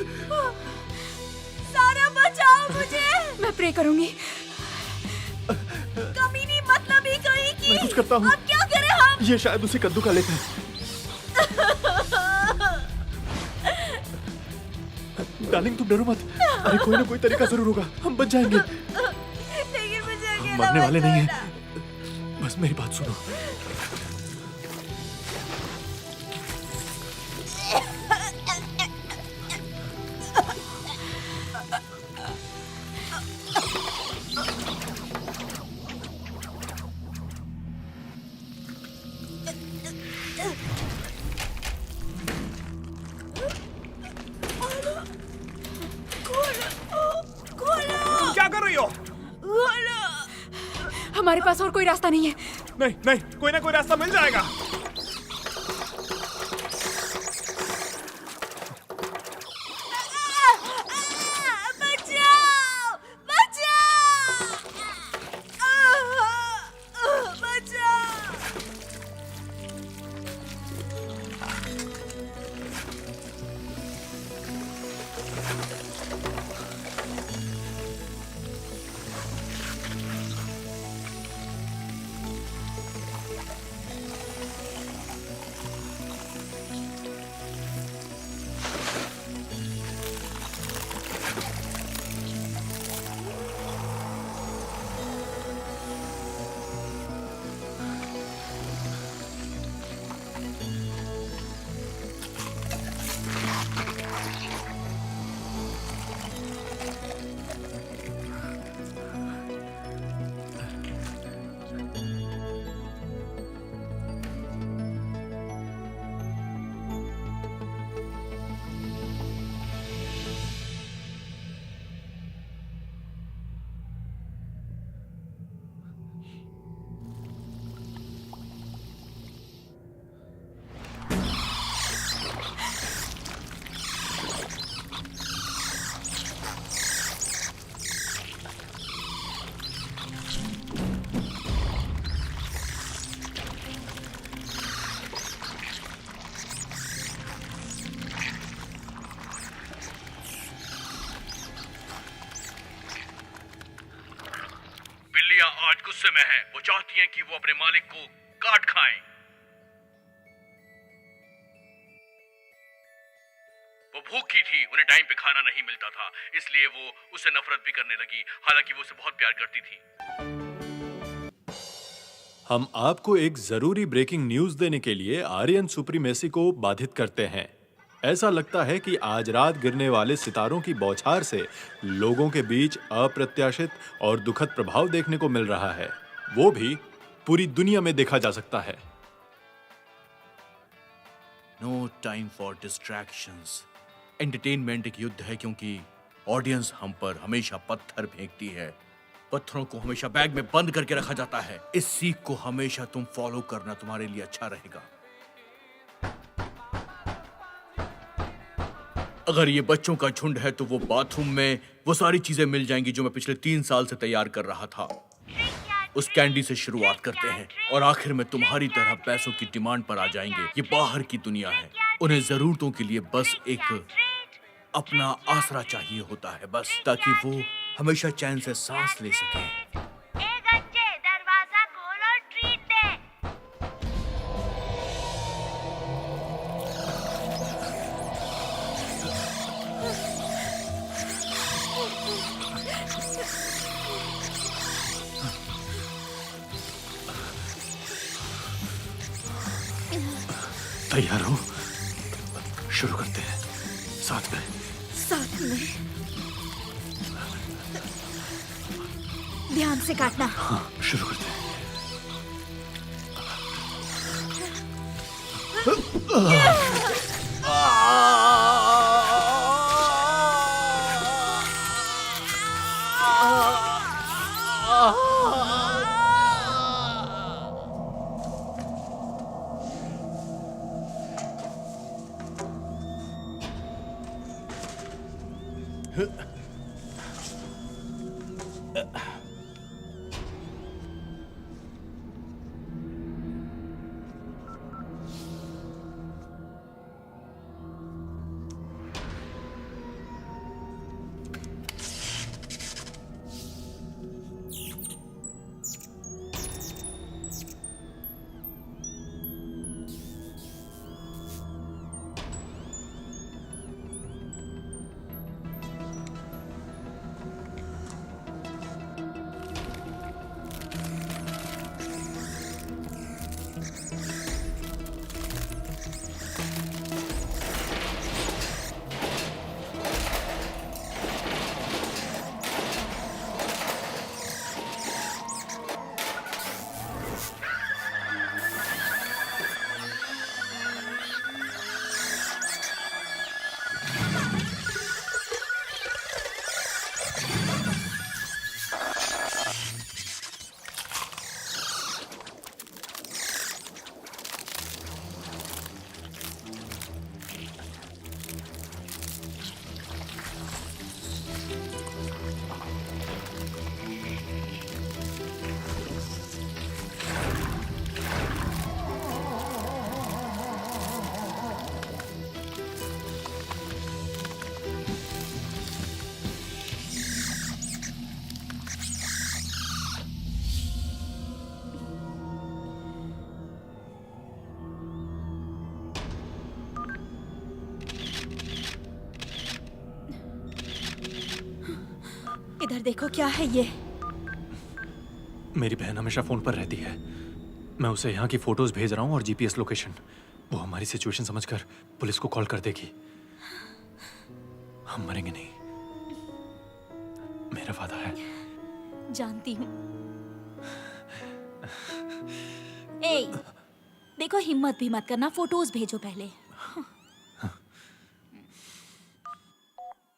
Speaker 2: सारा बचाओ मुझे।
Speaker 3: मैं प्रे करूंगी।
Speaker 2: कमीनी मतलबी कहीं की।
Speaker 4: मैं कुछ करता हूँ।
Speaker 2: अब क्या करें हम?
Speaker 4: ये शायद उसे कद्दू का लेता है। डार्लिंग, तुम डरो मत। अरे कोई ना कोई तरीका जरूर होगा, हम बच जाएंगे।
Speaker 2: लेकिन मुझे अकेला
Speaker 4: मरने वाले
Speaker 2: मत
Speaker 4: नहीं हैं।
Speaker 2: छोड़ना।
Speaker 4: बस मेरी बात सुनो।
Speaker 1: तुम क्या कर रही हो?
Speaker 3: हमारे पास और कोई रास्ता नहीं है।
Speaker 1: नहीं नहीं, कोई ना कोई रास्ता मिल जाएगा।
Speaker 2: बचाओ! बचाओ! बचाओ!
Speaker 5: बिल्लियां आज गुस्से में हैं। वो चाहती हैं कि वो अपने मालिक को काट खाएं। वो भूखी थी उन्हें टाइम पे खाना नहीं मिलता था, इसलिए वो उससे नफरत भी करने लगी, हालांकि वो उसे बहुत प्यार करती थी।
Speaker 4: हम आपको एक जरूरी ब्रेकिंग न्यूज देने के लिए आर्यन सुप्रीमेसी को बाधित करते हैं। ऐसा लगता है कि आज रात गिरने वाले सितारों की बौछार से लोगों के बीच अप्रत्याशित और दुखद प्रभाव देखने को मिल रहा है, वो भी पूरी दुनिया में देखा जा सकता है।
Speaker 5: No time for distractions. Entertainment एक युद्ध है, क्योंकि ऑडियंस हम पर हमेशा पत्थर फेंकती है। पत्थरों को हमेशा बैग में बंद करके रखा जाता है। इस सीख को हमेशा तुम फॉलो करना, तुम्हारे लिए अच्छा रहेगा। अगर ये बच्चों का झुंड है तो वो बाथरूम में वो सारी चीजें मिल जाएंगी जो मैं पिछले 3 साल से तैयार कर रहा था। उस कैंडी से शुरुआत करते हैं और आखिर में तुम्हारी तरह पैसों की डिमांड पर आ जाएंगे। ये बाहर की दुनिया है, उन्हें जरूरतों के लिए बस एक अपना आसरा चाहिए होता है, बस ताकि वो हमेशा चैन से सांस ले सके।
Speaker 6: दरवाजा खोलो, ट्रीट दे।
Speaker 4: तैयार हो? शुरू करते हैं। साथ में
Speaker 2: ध्यान से काटना।
Speaker 4: हाँ, शुरू करते हैं।
Speaker 2: इधर देखो, क्या है ये?
Speaker 4: मेरी बहन हमेशा फोन पर रहती है। मैं उसे यहाँ की फोटोज भेज रहा हूँ और जीपीएस लोकेशन। वो हमारी सिचुएशन समझकर पुलिस को कॉल कर देगी। हम मरेंगे नहीं, मेरा वादा है।
Speaker 2: जानती हूँ। ए, देखो, हिम्मत भी मत करना, फोटोज भेजो पहले।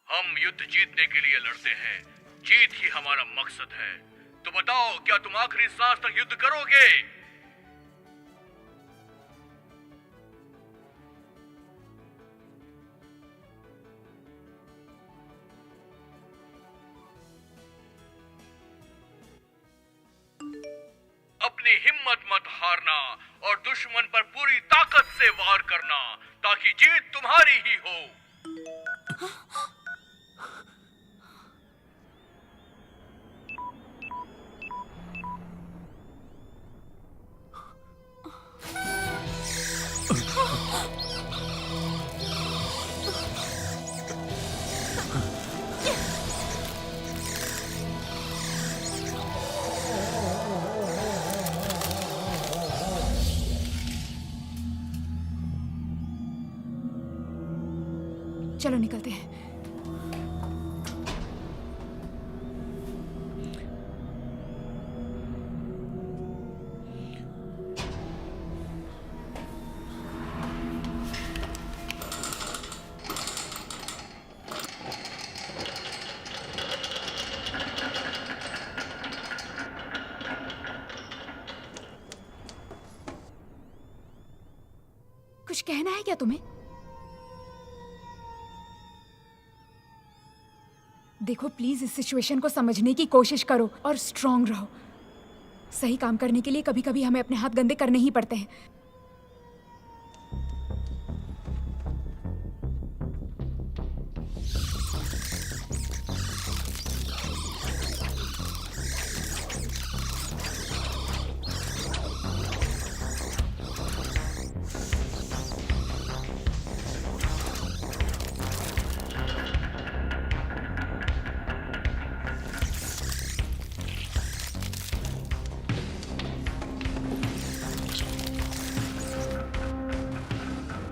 Speaker 5: हम युद्ध जीतने के लिए लड़ते हैं, जीत ही हमारा मकसद है। तो बताओ, क्या तुम आखिरी सांस तक युद्ध करोगे? अपनी हिम्मत मत हारना और दुश्मन पर पूरी ताकत से वार करना, ताकि जीत तुम्हारी ही हो।
Speaker 3: चलो निकलते हैं। कुछ कहना है क्या तुम्हें? देखो प्लीज इस सिचुएशन को समझने की कोशिश करो और स्ट्रांग रहो। सही काम करने के लिए कभी कभी हमें अपने हाथ गंदे करने ही पड़ते हैं।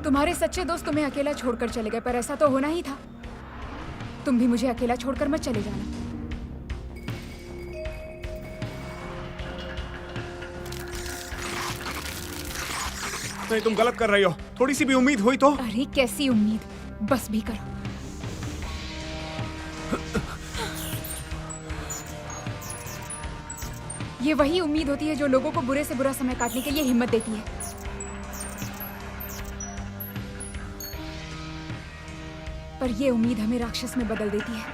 Speaker 3: तुम्हारे सच्चे दोस्त तुम्हें अकेला छोड़कर चले गए, पर ऐसा तो होना ही था। तुम भी मुझे अकेला छोड़कर मत चले जाना।
Speaker 1: नहीं, तुम गलत कर रही हो। थोड़ी सी भी उम्मीद हुई तो।
Speaker 3: अरे कैसी उम्मीद, बस भी करो। ये वही उम्मीद होती है जो लोगों को बुरे से बुरा समय काटने के लिए हिम्मत देती है। पर ये उम्मीद हमें राक्षस में बदल देती है।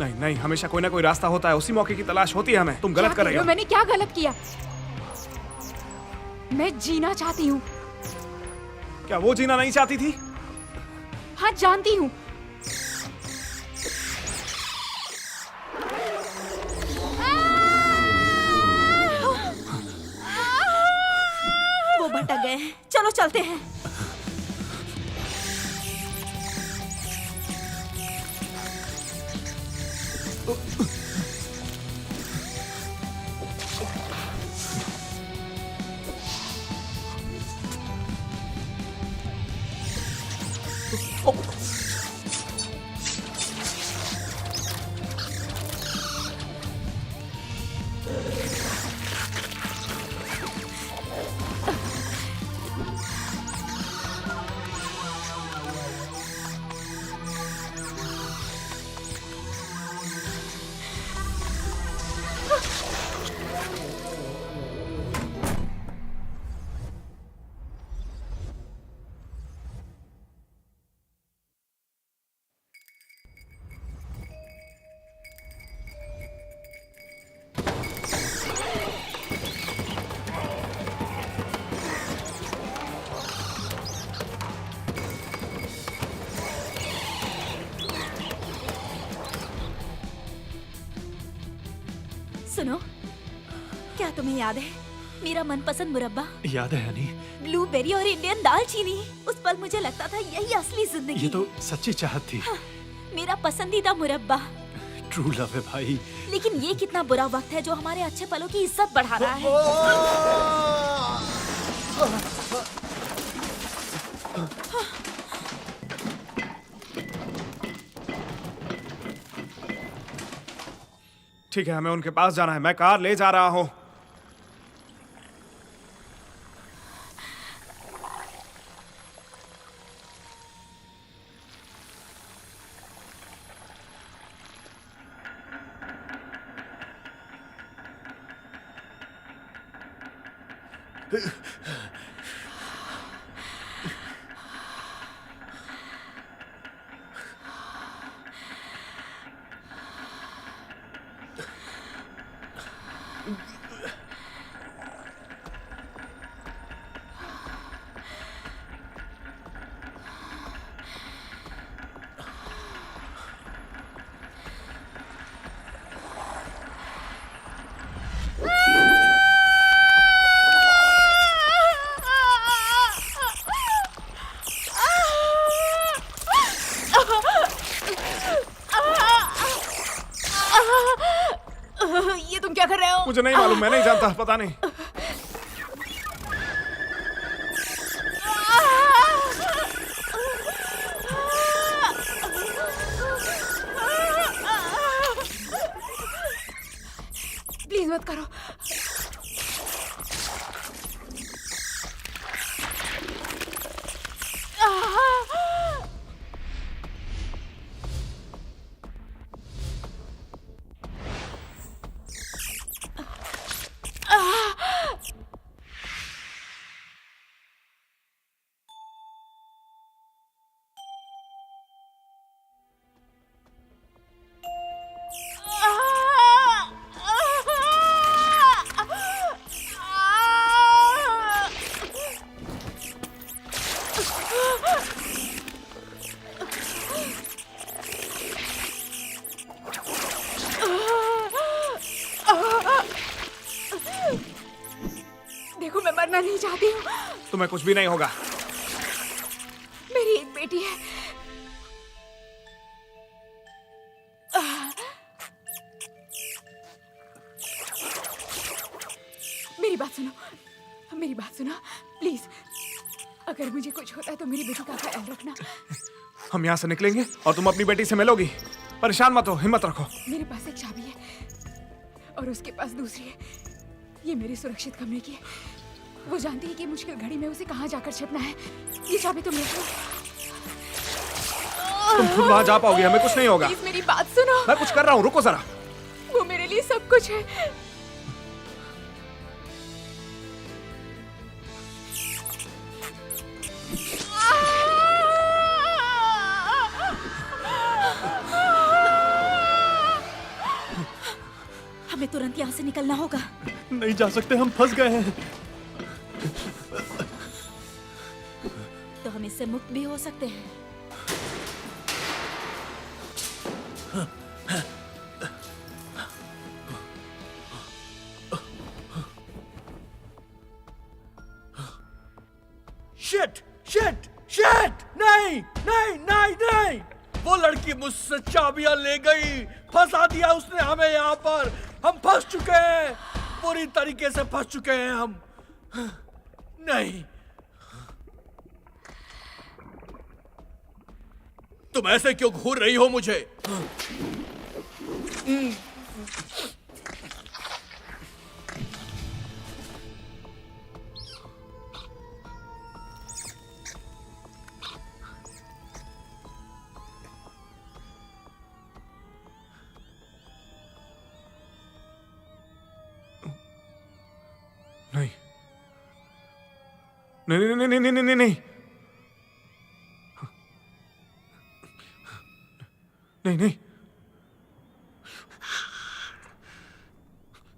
Speaker 1: नहीं नहीं, हमेशा कोई ना कोई रास्ता होता है, उसी मौके की तलाश होती है हमें। तुम गलत कर रही हो।
Speaker 3: मैंने क्या गलत किया? मैं जीना चाहती हूँ।
Speaker 1: क्या वो जीना नहीं चाहती थी?
Speaker 3: हाँ जानती हूँ।
Speaker 2: वो भटक गए हैं। चलो चलते हैं। सुनो, क्या तुम्हें याद है मेरा मनपसंद मुरब्बा?
Speaker 4: याद है हनी?
Speaker 2: ब्लूबेरी और इंडियन दालचीनी। उस पल मुझे लगता था यही असली जिंदगी।
Speaker 4: ये तो सच्ची चाहत थी।
Speaker 2: हाँ, मेरा पसंदीदा मुरब्बा।
Speaker 4: ट्रू लव है भाई।
Speaker 2: लेकिन ये कितना बुरा वक्त है जो हमारे अच्छे पलों की इज्जत बढ़ा रहा है।
Speaker 1: ठीक है, हमें उनके पास जाना है। मैं कार ले जा रहा हूँ।
Speaker 3: ये तुम क्या कर रहे हो?
Speaker 1: मुझे नहीं मालूम, मैं नहीं जानता, पता नहीं।
Speaker 3: मत करो। देखो, मैं मरना नहीं चाहती हूँ।
Speaker 1: तुम्हें कुछ भी नहीं होगा।
Speaker 3: मेरी एक बेटी है। मेरी बात सुनो, मेरी बात सुनो प्लीज। अगर मुझे कुछ होता है तो मेरी बेटी का ख्याल रखना।
Speaker 1: हम यहाँ से निकलेंगे और तुम अपनी बेटी से मिलोगी। परेशान मत हो, हिम्मत रखो।
Speaker 3: मेरे पास एक चाबी है और उसके पास दूसरी है। ये मेरे सुरक्षित कमरे की है। वो जानती है कि मुश्किल घड़ी में उसे कहाँ जाकर छिपना है। ये चाबी तुम रख लो।
Speaker 1: तुम खुद वहाँ जा पाओगी, हमें कुछ नहीं होगा।
Speaker 3: प्लीज मेरी बात सुनो।
Speaker 1: मैं कुछ कर रहा हूँ, रुको जरा।
Speaker 3: वो मेरे लिए सब कुछ है।
Speaker 2: हमें तुरंत यहाँ से निकलना होगा।
Speaker 4: नहीं जा सकते, हम फंस गए हैं।
Speaker 2: तो हम इससे मुक्त भी हो सकते हैं।
Speaker 5: Shit shit shit! नहीं नहीं नहीं नहीं! वो लड़की मुझसे चाबियां ले गई। फंसा दिया उसने हमें यहाँ पर। हम फंस चुके हैं, पूरी तरीके से फंस चुके हैं हम। नहीं, तुम ऐसे क्यों घूर रही हो मुझे?
Speaker 1: नहीं नहीं नहीं नहीं नहीं नहीं नहीं नहीं नहीं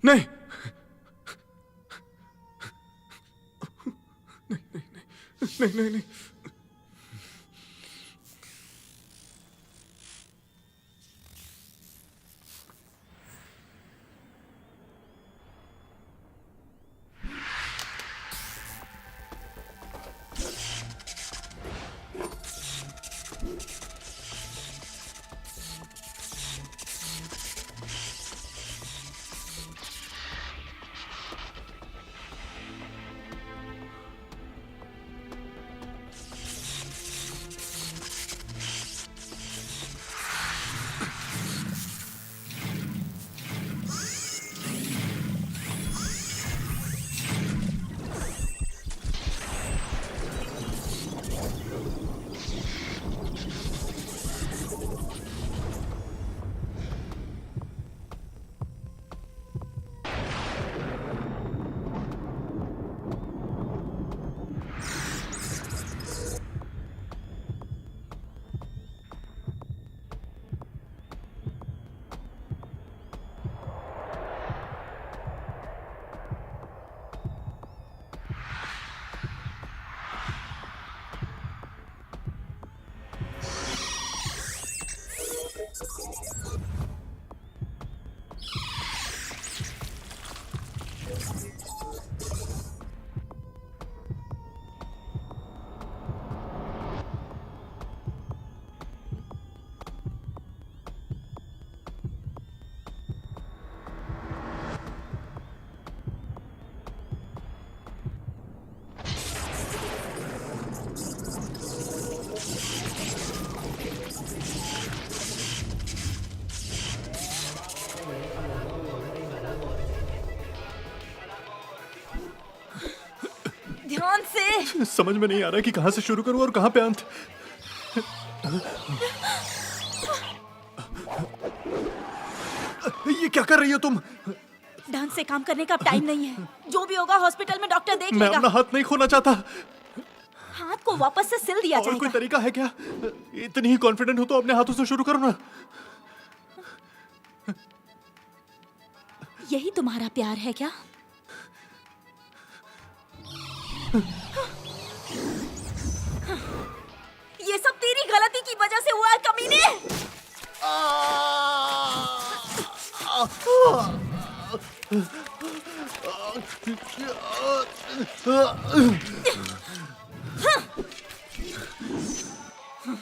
Speaker 1: नहीं नहीं नहीं नहीं।
Speaker 4: समझ में नहीं आ रहा कि कहाँ से शुरू करूं और कहाँ पे अंत। ये क्या कर रही हो तुम?
Speaker 2: ढंग से काम करने का अब टाइम नहीं है। जो भी होगा हॉस्पिटल में डॉक्टर देख
Speaker 4: मैं
Speaker 2: लेगा।
Speaker 4: अपना हाथ नहीं खोना चाहता।
Speaker 2: हाथ को वापस से सिल दिया
Speaker 4: और कोई
Speaker 2: जाएगा।
Speaker 4: तरीका है क्या? इतनी ही कॉन्फिडेंट हो तो अपने हाथों से शुरू करो ना।
Speaker 2: यही तुम्हारा प्यार है क्या? ये सब तेरी गलती की वजह से हुआ है, कमीने।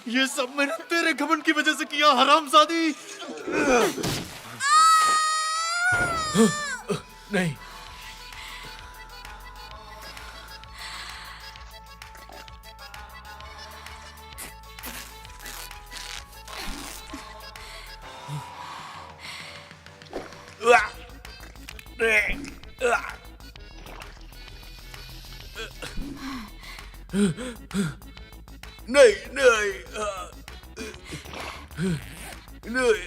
Speaker 4: ये सब मैंने तेरे घमंड की वजह से किया, हरामजादी।
Speaker 5: नहीं, नहीं, नहीं,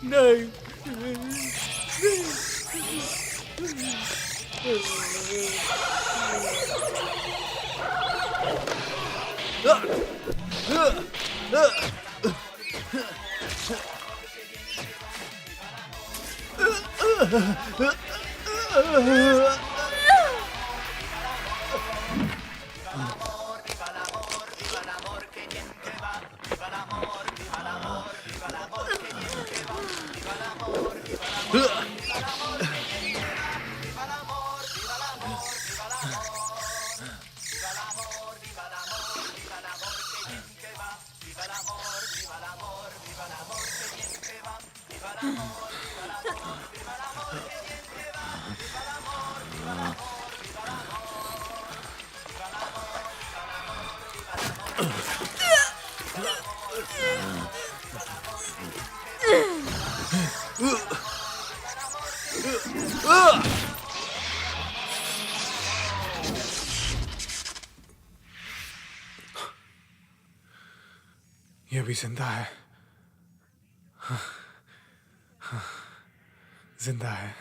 Speaker 5: नहीं,
Speaker 1: ये भी जिंदा है। जिंदा है।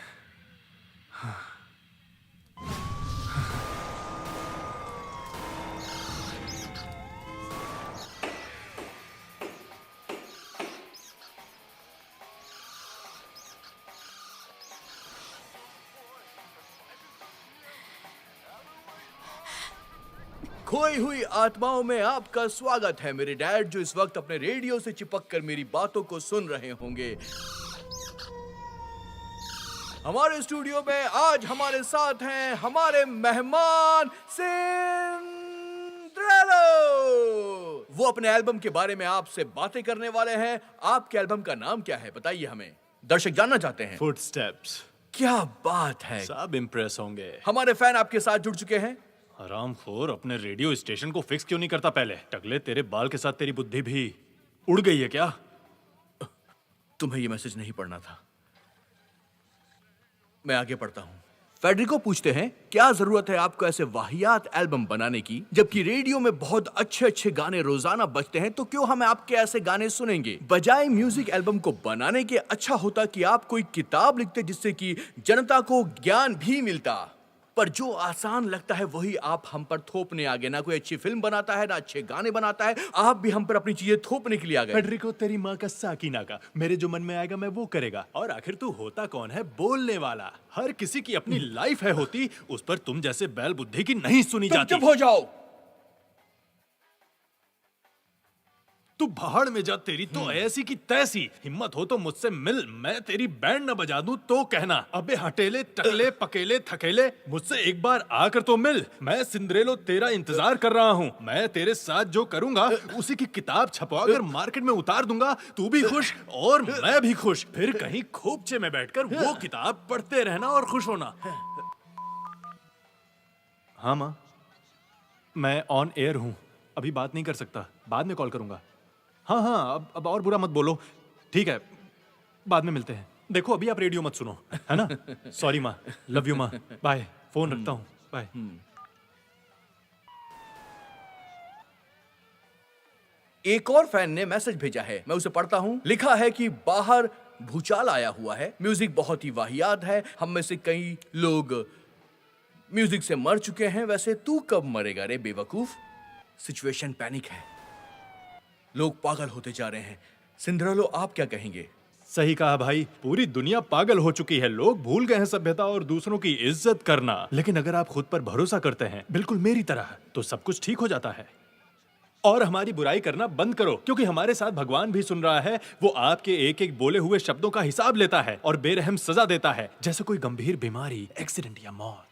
Speaker 5: खोई हुई आत्माओं में आपका स्वागत है मेरे डैड, जो इस वक्त अपने रेडियो से चिपक कर मेरी बातों को सुन रहे होंगे। हमारे स्टूडियो में आज हमारे साथ हैं हमारे मेहमान सिंड्रेलो। वो अपने एल्बम के बारे में आपसे बातें करने वाले हैं। आपके एल्बम का नाम क्या है, बताइए हमें, दर्शक जानना चाहते हैं।
Speaker 4: फुटस्टेप्स।
Speaker 5: क्या बात है,
Speaker 4: सब इम्प्रेस होंगे।
Speaker 5: हमारे फैन आपके साथ जुड़ चुके हैं।
Speaker 4: हरामखोर, अपने रेडियो स्टेशन को फिक्स क्यों नहीं करता पहले? टकले, तेरे बाल के साथ तेरी बुद्धि भी उड़ गई है क्या?
Speaker 5: तुम्हें ये मैसेज नहीं पढ़ना था, मैं आगे पढ़ता हूं। फेडरिको पूछते हैं, क्या जरूरत है आपको ऐसे वाहियात एल्बम बनाने की, जबकि रेडियो में बहुत अच्छे अच्छे गाने रोजाना बजते हैं, तो क्यों हम आपके ऐसे गाने सुनेंगे? बजाय म्यूजिक एल्बम को बनाने के अच्छा होता कि आप कोई किताब लिखते जिससे कि जनता को ज्ञान भी मिलता। पर जो आसान लगता है वही आप हम पर थोपने आ गए। ना कोई अच्छी फिल्म बनाता है, ना अच्छे गाने बनाता है, आप भी हम पर अपनी चीजें थोपने के लिए आ गए।
Speaker 4: फेडरिको, तेरी माँ का साकीना का, मेरे जो मन में आएगा मैं वो करेगा। और आखिर तू होता कौन है? बोलने वाला। हर किसी की अपनी लाइफ है होती, उस पर तुम जैसे बैल बुद्धि की नहीं सुनी जाती।
Speaker 5: चुप हो जाओ।
Speaker 4: तू भाड़ में जा, तेरी तो ऐसी की तैसी। हिम्मत हो तो मुझसे मिल, मैं तेरी बैंड न बजा दूं तो कहना। अबे हटेले, टकले, पकेले, थकेले, मुझसे एक बार आकर तो मिल। मैं सिंड्रेलो तेरा इंतजार कर रहा हूँ। मैं तेरे साथ जो करूंगा उसी की किताब छपवाकर मार्केट में उतार दूंगा। तू भी खुश और मैं भी खुश। फिर कहीं खोपचे में बैठकर वो किताब पढ़ते रहना और खुश होना। हाँ माँ, मैं ऑन एयर हूँ, अभी बात नहीं कर सकता, बाद में कॉल करूंगा। हाँ हाँ, अब और बुरा मत बोलो, ठीक है, बाद में मिलते हैं। देखो अभी आप रेडियो मत सुनो, है ना? सॉरी माँ, लव यू माँ, बाय, फोन रखता हूँ, बाय।
Speaker 5: एक और फैन ने मैसेज भेजा है, मैं उसे पढ़ता हूँ। लिखा है कि बाहर भूचाल आया हुआ है, म्यूजिक बहुत ही वाहियात है, हम में से कई लोग म्यूजिक से मर चुके हैं। वैसे तू कब मरेगा रे बेवकूफ? सिचुएशन पैनिक है, लोग पागल होते जा रहे हैं। सिंड्रेलो, आप क्या कहेंगे?
Speaker 4: सही कहा भाई, पूरी दुनिया पागल हो चुकी है। लोग भूल गए हैं सभ्यता और दूसरों की इज्जत करना। लेकिन अगर आप खुद पर भरोसा करते हैं, बिल्कुल मेरी तरह, तो सब कुछ ठीक हो जाता है। और हमारी बुराई करना बंद करो, क्योंकि हमारे साथ भगवान भी सुन रहा है। वो आपके एक एक बोले हुए शब्दों का हिसाब लेता है और बेरहम सजा देता है, जैसे कोई गंभीर बीमारी, एक्सीडेंट या मौत।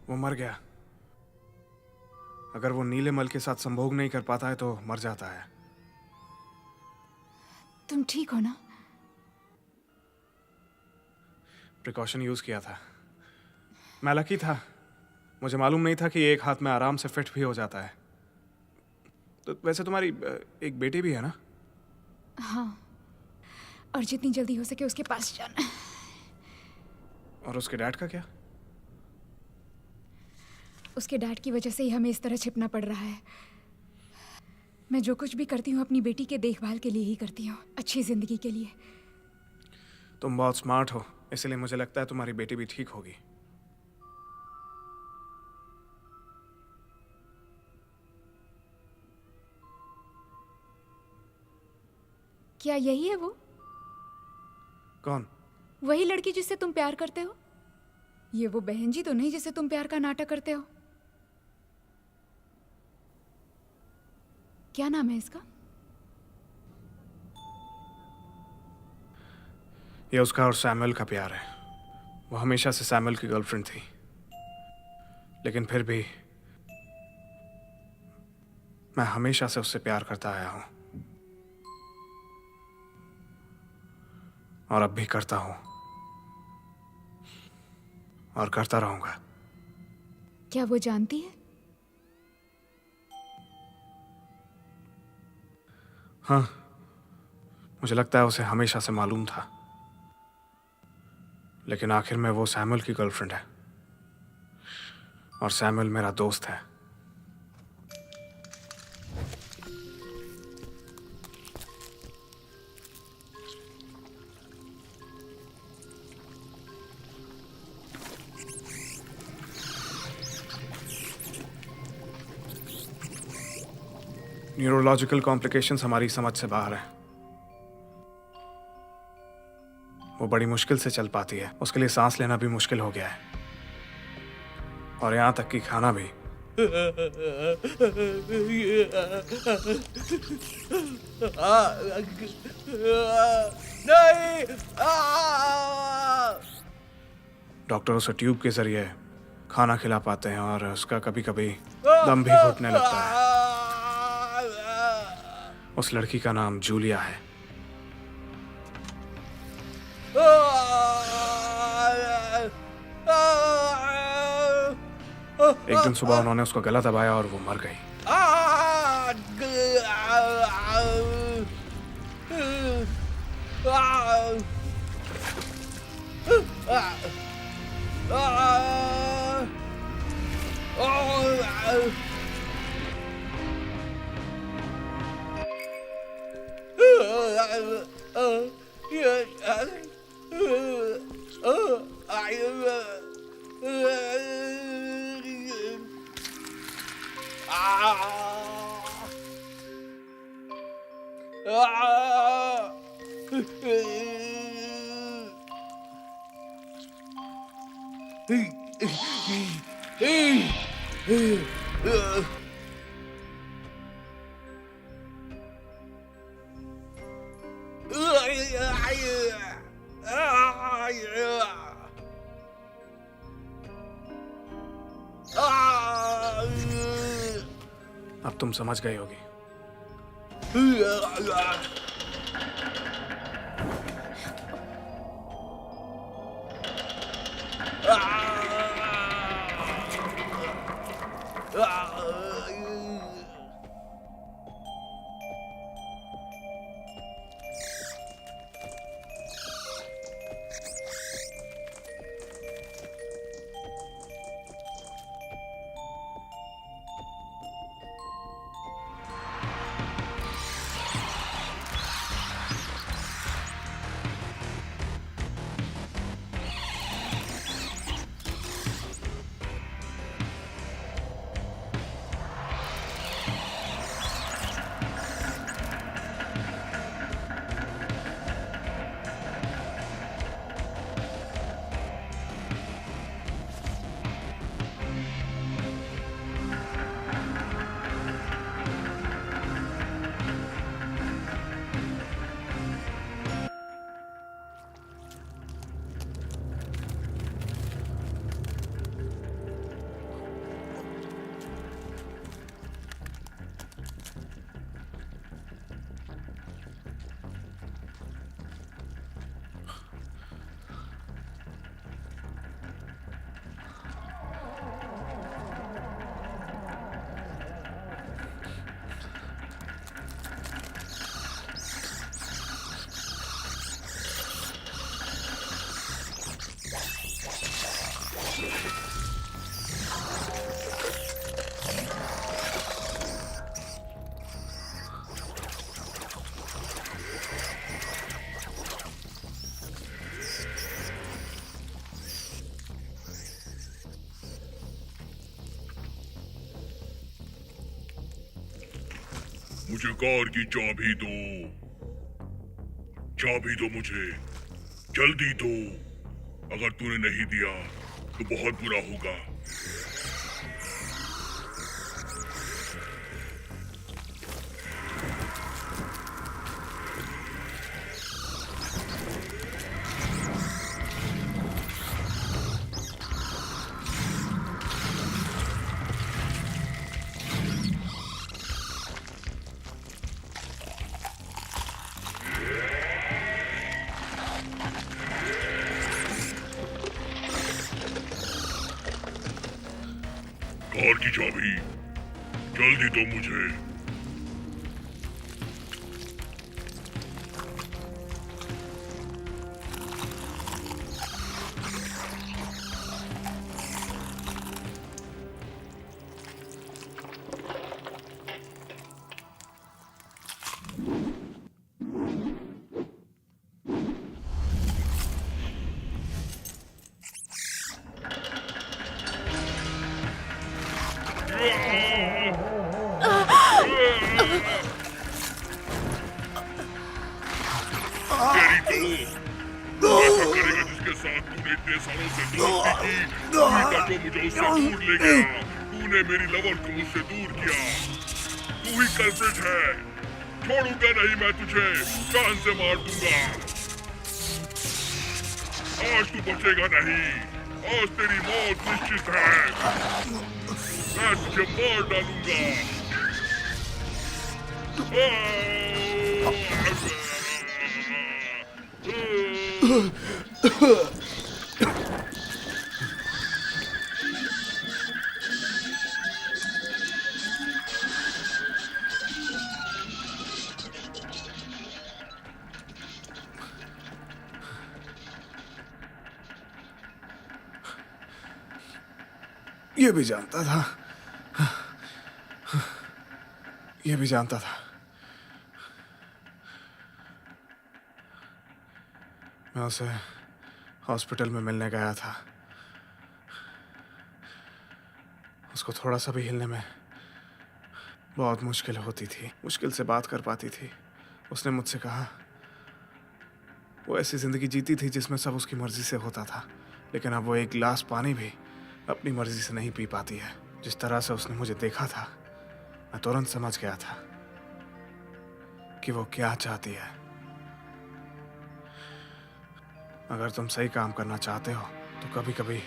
Speaker 1: वो मर गया। अगर वो नीलेमल के साथ संभोग नहीं कर पाता है तो मर जाता है।
Speaker 3: तुम ठीक हो ना?
Speaker 1: प्रिकॉशन यूज किया था। मैं लकी था, मुझे मालूम नहीं था कि एक हाथ में आराम से फिट भी हो जाता है। तो वैसे तुम्हारी एक बेटी भी है ना?
Speaker 3: हाँ, और जितनी जल्दी हो सके उसके पास जाना।
Speaker 1: और उसके डैड का क्या?
Speaker 3: उसके डैड की वजह से ही हमें इस तरह छिपना पड़ रहा है। मैं जो कुछ भी करती हूँ अपनी बेटी के देखभाल के लिए ही करती हूँ, अच्छी जिंदगी के लिए।
Speaker 1: तुम बहुत स्मार्ट हो, इसलिए मुझे लगता है तुम्हारी बेटी भी ठीक होगी।
Speaker 3: क्या यही है वो?
Speaker 1: कौन?
Speaker 3: वही लड़की जिससे तुम प्यार करते हो? ये वो बहन जी तो नहीं जिससे तुम प्यार का नाटक करते हो? क्या नाम है इसका?
Speaker 1: ये उसका और सैमुअल का प्यार है। वो हमेशा से सैमुअल की गर्लफ्रेंड थी, लेकिन फिर भी मैं हमेशा से उससे प्यार करता आया हूं और अब भी करता हूं और करता रहूंगा।
Speaker 3: क्या वो जानती है?
Speaker 1: हाँ, मुझे लगता है उसे हमेशा से मालूम था, लेकिन आखिर में वो सैमुअल की गर्लफ्रेंड है और सैमुअल मेरा दोस्त है। न्यूरोलॉजिकल कॉम्प्लिकेशंस हमारी समझ से बाहर है। वो बड़ी मुश्किल से चल पाती है, उसके लिए सांस लेना भी मुश्किल हो गया है और यहाँ तक कि खाना भी।
Speaker 5: नहीं।
Speaker 1: डॉक्टर उसे ट्यूब के जरिए खाना खिला पाते हैं और उसका कभी कभी दम भी घुटने लगता है। उस लड़की का नाम जूलिया है। एक दिन सुबह उन्होंने उसका गला दबाया और वो मर गई। अब तुम समझ गई होगी।
Speaker 8: मुझे कार की चाबी दो। चाबी दो मुझे, जल्दी दो। अगर तूने नहीं दिया तो बहुत बुरा होगा। कार की चाबी जल्दी दो मुझे। ऐसा करेगा जिसके साथ तूने इतने सालों से दोस्ती की, तूही था जो मुझे उससे दूर ले गया। तूने मेरी लवर को मुझसे दूर किया। तू ही कल्प्रिट है। छोड़ूंगा नहीं मैं तुझे, जान से मार दूंगा। आज तू बचेगा नहीं, आज तेरी मौत निश्चित है। मैं तुझे मार डालूंगा।
Speaker 1: ये भी जानता था, ये भी जानता था। मैं उसे हॉस्पिटल में मिलने गया था। उसको थोड़ा सा भी हिलने में बहुत मुश्किल होती थी, मुश्किल से बात कर पाती थी। उसने मुझसे कहा वो ऐसी जिंदगी जीती थी जिसमें सब उसकी मर्जी से होता था, लेकिन अब वो एक गिलास पानी भी अपनी मर्जी से नहीं पी पाती है। जिस तरह से उसने मुझे देखा था, मैं तुरंत समझ गया था कि वो क्या चाहती है। अगर तुम सही काम करना चाहते हो तो कभी कभी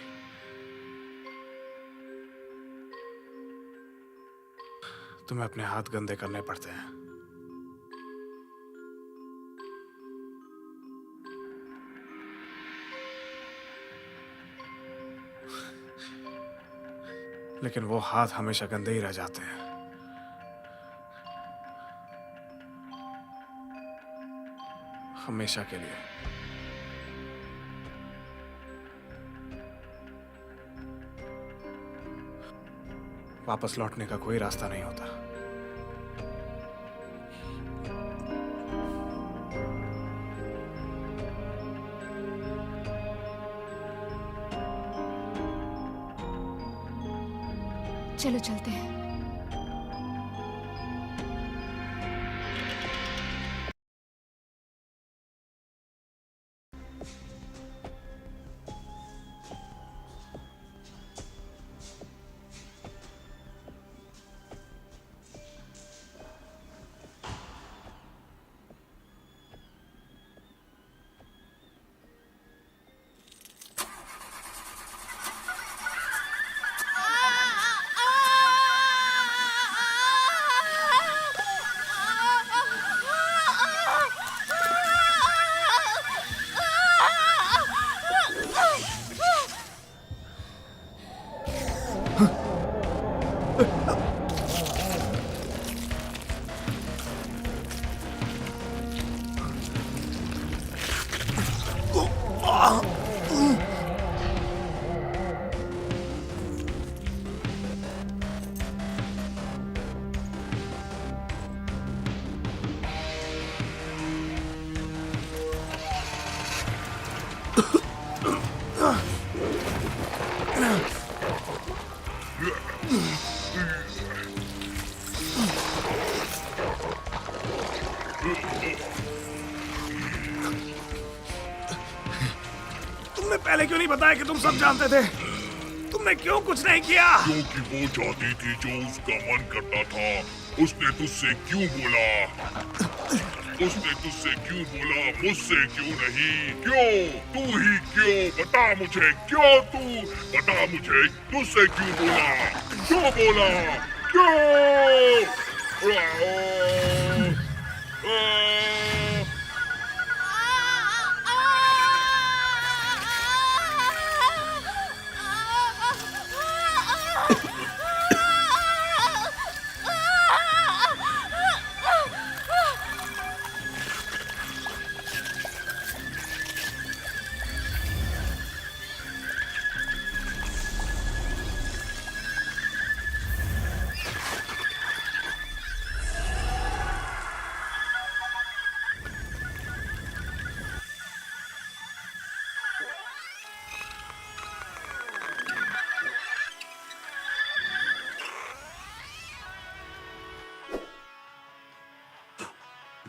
Speaker 1: तुम्हें अपने हाथ गंदे करने पड़ते हैं। लेकिन वो हाथ हमेशा गंदे ही रह जाते हैं। हमेशा के लिए। वापस लौटने का कोई रास्ता नहीं होता।
Speaker 3: चलो चलते हैं।
Speaker 1: पहले क्यों नहीं बताया कि तुम सब जानते थे? तुमने क्यों कुछ नहीं किया?
Speaker 8: क्योंकि वो चाहती थी जो उसका मन करता था। उसने तुझसे क्यों बोला? उसने तुझसे क्यों बोला? मुझसे क्यों नहीं? क्यों? तू ही क्यों? बता मुझे, क्यों तू? बता मुझे, तुझसे क्यों बोला? क्यों बोला? क्यों?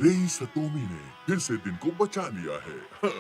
Speaker 8: रेई सतोमी ने फिर से दिन को बचा लिया है।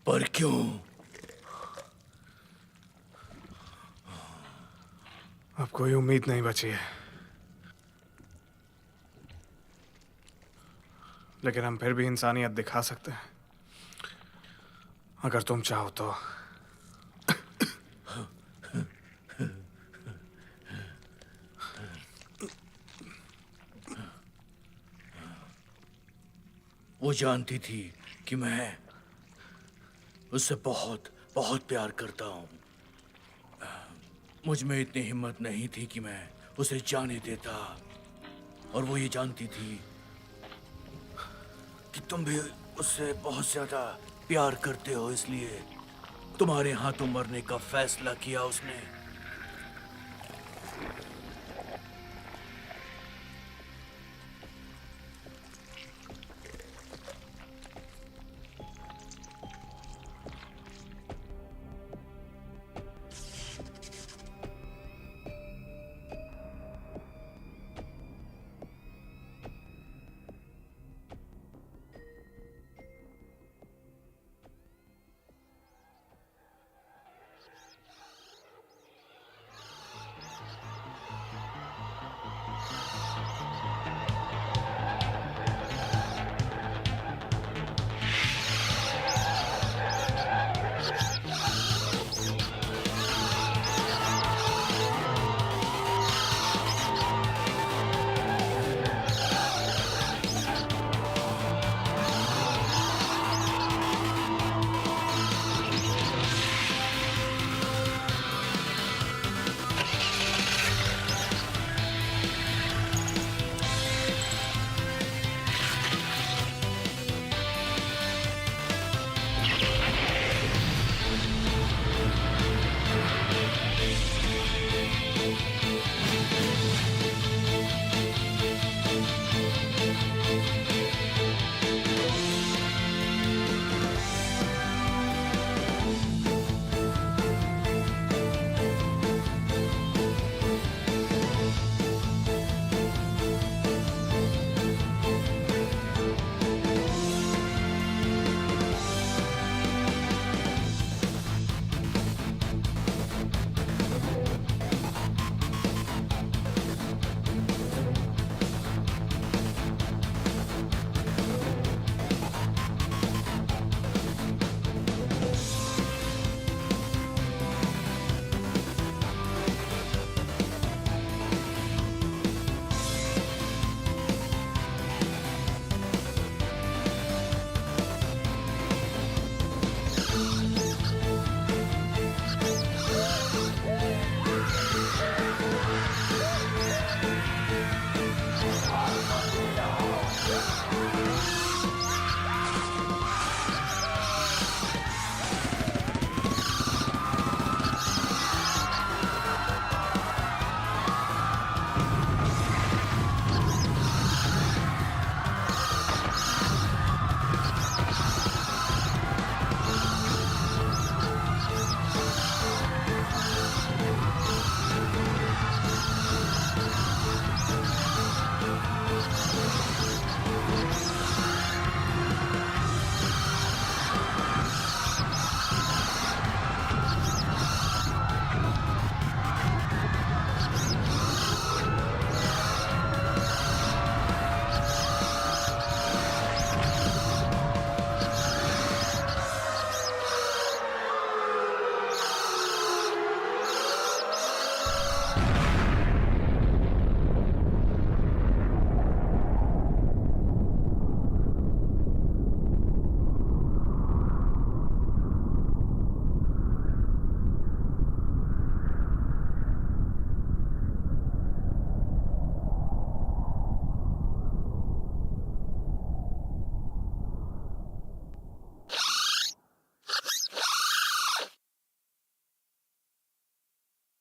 Speaker 5: पर क्यों?
Speaker 1: अब कोई उम्मीद नहीं बची है, लेकिन हम फिर भी इंसानियत दिखा सकते हैं अगर तुम चाहो तो।
Speaker 5: वो जानती थी कि मैं उससे बहुत बहुत प्यार करता हूँ। मुझ में इतनी हिम्मत नहीं थी कि मैं उसे जाने देता, और वो ये जानती थी कि तुम भी उससे बहुत ज्यादा प्यार करते हो, इसलिए तुम्हारे हाथों मरने का फैसला किया उसने।